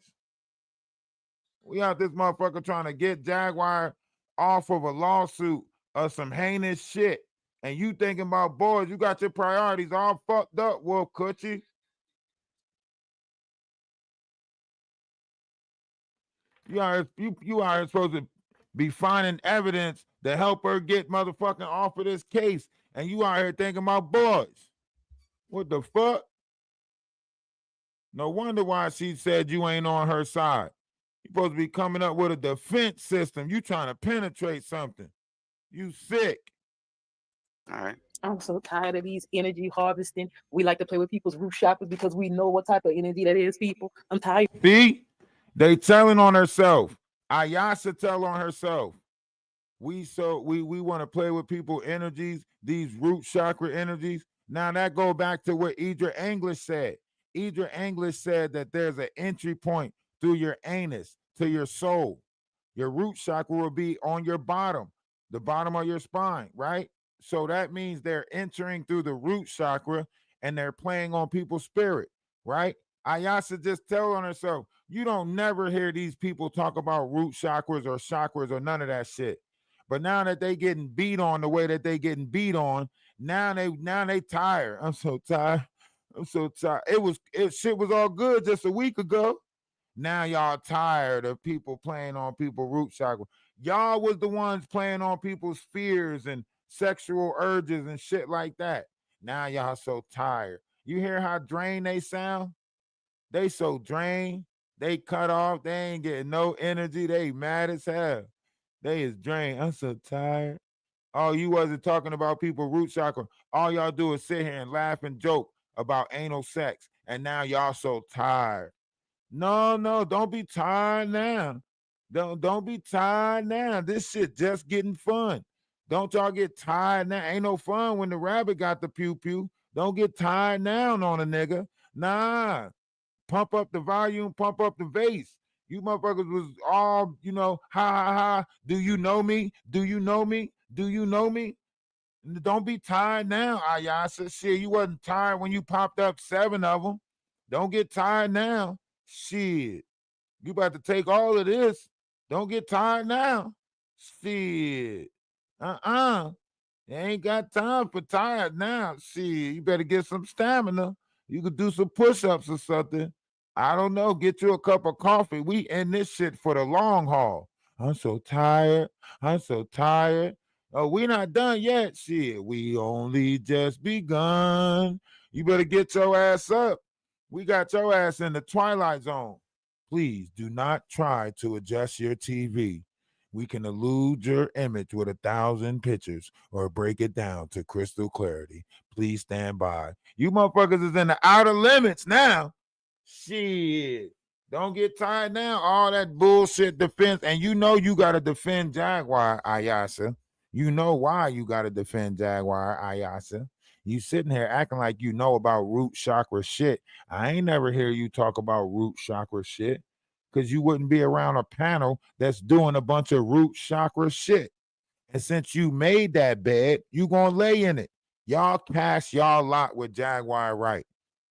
We out this motherfucker trying to get Jaguar off of a lawsuit of some heinous shit, and you thinking about boys. You got your priorities all fucked up, Wolf Coochie. You are supposed to be finding evidence to help her get motherfucking off of this case, and you out here thinking about boys. What the fuck? No wonder why she said you ain't on her side. You supposed to be coming up with a defense system. You trying to penetrate something. You sick. All right. I'm so tired of these energy harvesting. We like to play with people's root chakras because we know what type of energy that is, people. I'm tired. See? They telling on herself. Ayasa tell on herself. We want to play with people's energies, these root chakra energies. Now that go back to what Idra English said. Idra English said that there's an entry point through your anus to your soul. Your root chakra will be on your bottom, the bottom of your spine, right? So that means they're entering through the root chakra and they're playing on people's spirit, right? Ayasa just tell on herself, you don't never hear these people talk about root chakras or none of that shit. But now that they getting beat on the way that they getting beat on, now they tired. I'm so tired. Shit was all good just a week ago. Now y'all tired of people playing on people's root chakra. Y'all was the ones playing on people's fears and sexual urges and shit like that. Now y'all so tired. You hear how drained they sound? They so drained. They cut off. They ain't getting no energy. They mad as hell. They is drained. I'm so tired. Oh, you wasn't talking about people root chakra. All y'all do is sit here and laugh and joke about anal sex. And now y'all so tired. No, don't be tired now. Don't be tired now. This shit just getting fun. Don't y'all get tired now. Ain't no fun when the rabbit got the pew-pew. Don't get tired now on a nigga. Nah. Pump up the volume, pump up the bass. You motherfuckers was all, ha, ha, ha. Do you know me? Do you know me? Do you know me? Don't be tired now, Ayasa. Shit, you wasn't tired when you popped up 7 of them. Don't get tired now. Shit. You about to take all of this. Don't get tired now. Shit. You ain't got time for tired now. Shit, you better get some stamina. You could do some push-ups or something. I don't know. Get you a cup of coffee. We in this shit for the long haul. I'm so tired. Oh, we not done yet. Shit, we only just begun. You better get your ass up. We got your ass in the twilight zone. Please do not try to adjust your TV. We can elude your image with 1,000 pictures or break it down to crystal clarity. Please stand by. You motherfuckers is in the outer limits now. Shit. Don't get tired now. All that bullshit defense. And you know you got to defend Jaguar, Ayasa. You know why you got to defend Jaguar, Ayasa. You sitting here acting like you know about root chakra shit. I ain't never hear you talk about root chakra shit because you wouldn't be around a panel that's doing a bunch of root chakra shit. And since you made that bed, you going to lay in it. Y'all cast y'all lot with Jaguar Wright.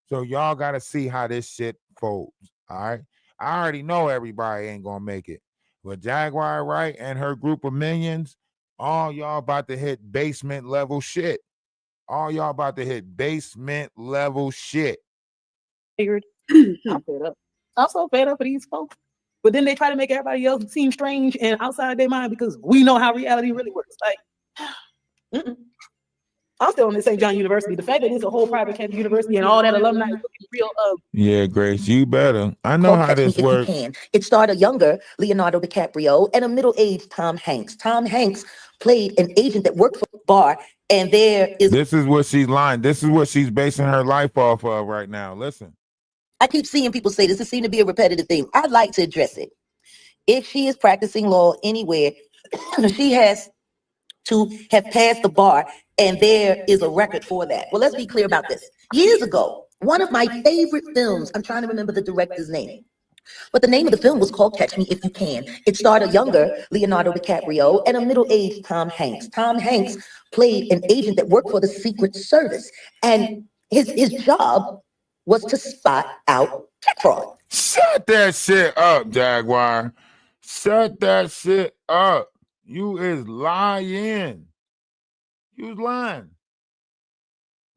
So y'all got to see how this shit folds, all right? I already know everybody ain't going to make it. But Jaguar Wright and her group of minions, all y'all about to hit basement level shit. All y'all about to hit basement level shit. I'm fed up. I'm so fed up of these folks. But then they try to make everybody else seem strange and outside their mind because we know how reality really works. Like, I'm still on the St. John University. The fact that it's a whole private campus university and all that alumni is looking real Yeah, Grace, you better. I know Called how Catch Me this If You works. Can. It starred a younger Leonardo DiCaprio and a middle-aged Tom Hanks. Tom Hanks played an agent that worked for a bar, and there is... This is what she's lying. This is what she's basing her life off of right now. Listen. I keep seeing people say this. It seems to be a repetitive thing. I'd like to address it. If she is practicing law anywhere, she has to have passed the bar, and there is a record for that. Well, let's be clear about this. Years ago, one of my favorite films, I'm trying to remember the director's name, but the name of the film was called Catch Me If You Can. It starred a younger Leonardo DiCaprio and a middle-aged Tom Hanks. Tom Hanks played an agent that worked for the Secret Service, and his job was to spot out check fraud. Shut that shit up, Jaguar. Shut that shit up. You is lying. You was lying.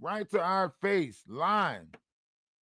Right to our face, lying.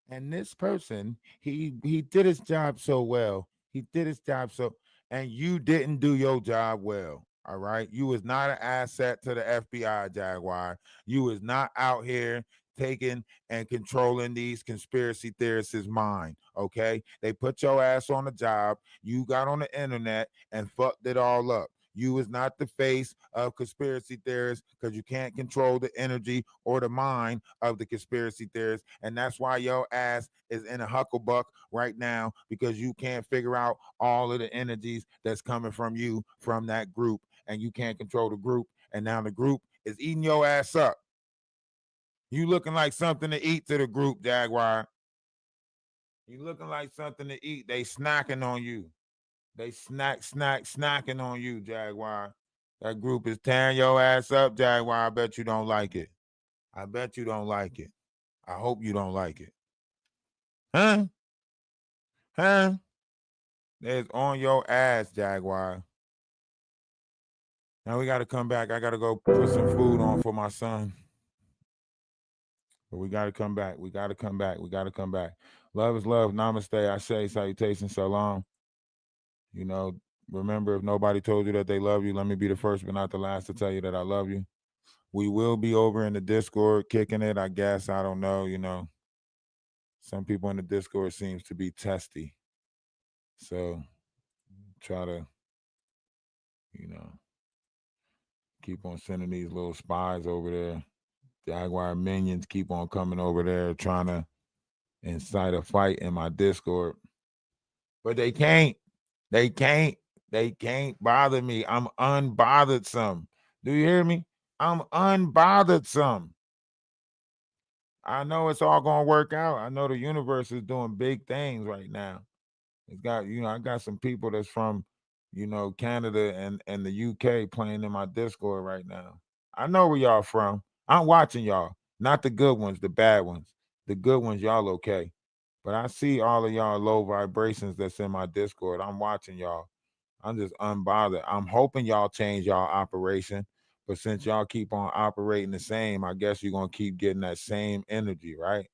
And this person, he did his job so well. He did his job so, and you didn't do your job well. All right. You was not an asset to the FBI, Jaguar. You was not out here taking and controlling these conspiracy theorists' mind. Okay. They put your ass on the job. You got on the internet and fucked it all up. You was not the face of conspiracy theorists because you can't control the energy or the mind of the conspiracy theorists. And that's why your ass is in a hucklebuck right now, because you can't figure out all of the energies that's coming from you, from that group, and you can't control the group. And now the group is eating your ass up. You looking like something to eat to the group, Jaguar. You looking like something to eat. They snacking on you. They snacking on you, Jaguar. That group is tearing your ass up, Jaguar. I bet you don't like it. I bet you don't like it. I hope you don't like it. Huh? They's on your ass, Jaguar. Now we got to come back. I got to go put some food on for my son. But we got to come back. We got to come back. Love is love. Namaste. I say salutations. Salam. You know, remember, if nobody told you that they love you, let me be the first but not the last to tell you that I love you. We will be over in the Discord kicking it, I guess. I don't know, you know. Some people in the Discord seems to be testy. So try to, you know, keep on sending these little spies over there. Jaguar minions keep on coming over there trying to incite a fight in my Discord. But they can't. They can't bother me. I'm unbothersome. Do you hear me? I'm unbothersome. I know it's all going to work out. I know the universe is doing big things right now. It's got, you know, I got some people that's from, you know, Canada and the UK playing in my Discord right now. I know where y'all from. I'm watching y'all. Not the good ones, the bad ones. The good ones, y'all okay. But I see all of y'all low vibrations that's in my Discord. I'm watching y'all. I'm just unbothered. I'm hoping y'all change y'all operation. But since y'all keep on operating the same, I guess you're going to keep getting that same energy, right?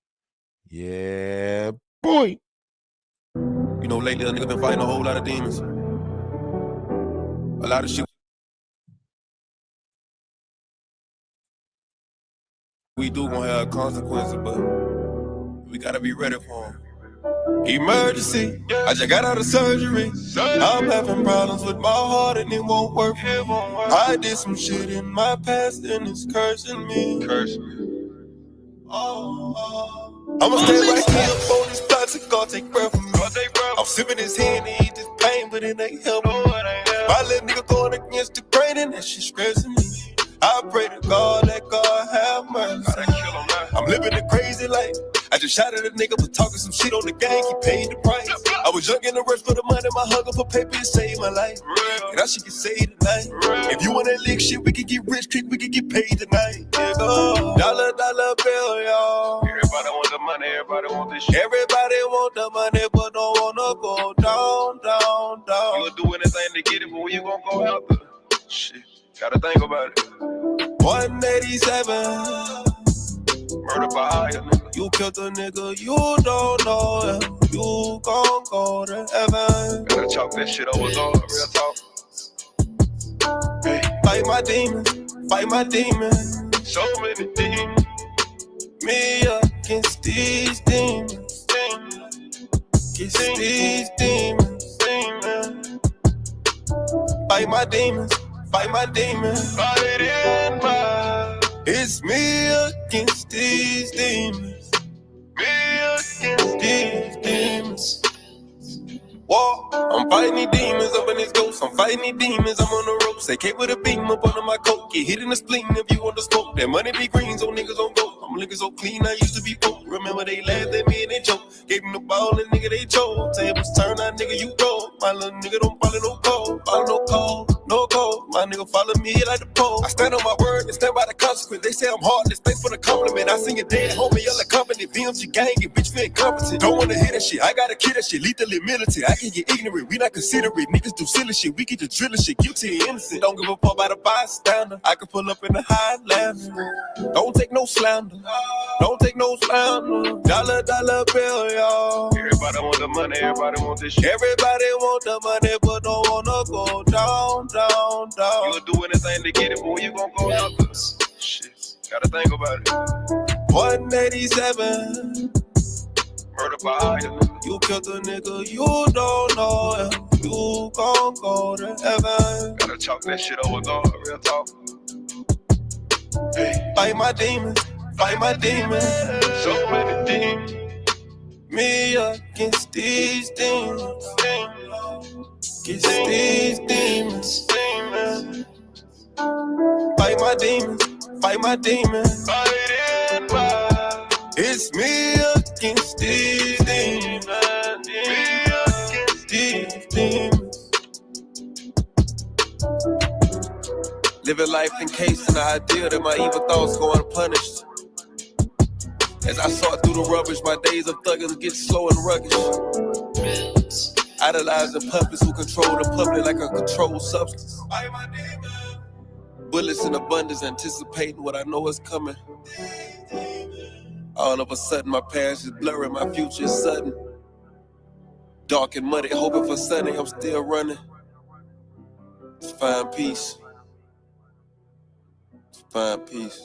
Yeah, boy. You know, lately a nigga been fighting a whole lot of demons. A lot of shit we do gonna have consequences, but we gotta be ready for them. Emergency, I just got out of surgery. I'm having problems with my heart and it won't work. I did some shit in my past and it's cursing me. I'ma stay right here on this plastic, God take breath from me. I'm sipping his hand and eat this pain, but it ain't helping me. My little nigga going against the grain and that shit stressing me. I pray to God, let God have mercy. I'm living a crazy life. I just shot at a nigga for talking some shit on the gang, he paid the price. I was young in the rush for the money, my hunger for paper, it saved my life. And I should get saved tonight. If you wanna lick shit, we can get rich quick, we can get paid tonight. Nigga, dollar bill, y'all. Everybody want the money, everybody want this shit. Everybody want the money, but don't wanna go down. You'll do anything to get it, but when you gonna go out there? Shit, gotta think about it. 187. Murder by hire, nigga. You killed a nigga, you don't know if you gon' go to heaven. Gotta chalk that shit over, dog. Real talk. Hey. Fight my demons. So many demons. Me against these demons. Against these demons. Fight my demons. Fight my demons. Fight in my. It's me against these demons. Me against these demons. War. I'm fighting these demons up in this ghost. I'm fighting these demons. I'm on the ropes. They came with a beam up under my coat. Get hit in the spleen if you want to smoke. That money be green, so niggas on go. I'm looking so clean, I used to be broke. Remember they laughed at me and they joked. Gave them the ball and nigga they chose. Tables turn out, nigga you go. My little nigga don't follow no code. Follow no code, no code. My nigga follow me like the pole. I stand on my word and stand by the consequence. They say I'm heartless, thanks for the compliment. I sing it dead, homie, yellow company. VMG gang, and bitch feel incompetent. Don't wanna hear that shit, I gotta kill that shit. Lethally militant, I can get ignorant. We not considerate, niggas do silly shit. We get the drilling shit, guilty and innocent. Don't give a fuck about a bystander. I can pull up in the Highlander. Don't take no slander. Don't take no slander. Dollar bill, y'all. Everybody want the money, everybody want this shit. Everybody want the money, but don't wanna go down. You'll do anything to get it, boy, you gon' go down. Shit, gotta think about it. 187. Murder by iron. You killed a nigga, you don't know if you gon' go to heaven. Gotta chalk that shit over, God, real talk. Hey. Fight my demons, fight my demons. So many demons. Me against these demons. Against these demons. Fight my demons, fight my demons. Fight in my. It's me against these demons. Me against these demons. Living life encased in the idea that my evil thoughts go unpunished. As I sort through the rubbish, my days of thugging get slow and ruggish. Idolizing puppets who control the public like a controlled substance. Bullets in abundance, anticipating what I know is coming. All of a sudden, my past is blurring, my future is sudden. Dark and muddy, hoping for sunny, I'm still running. To find peace. To find peace.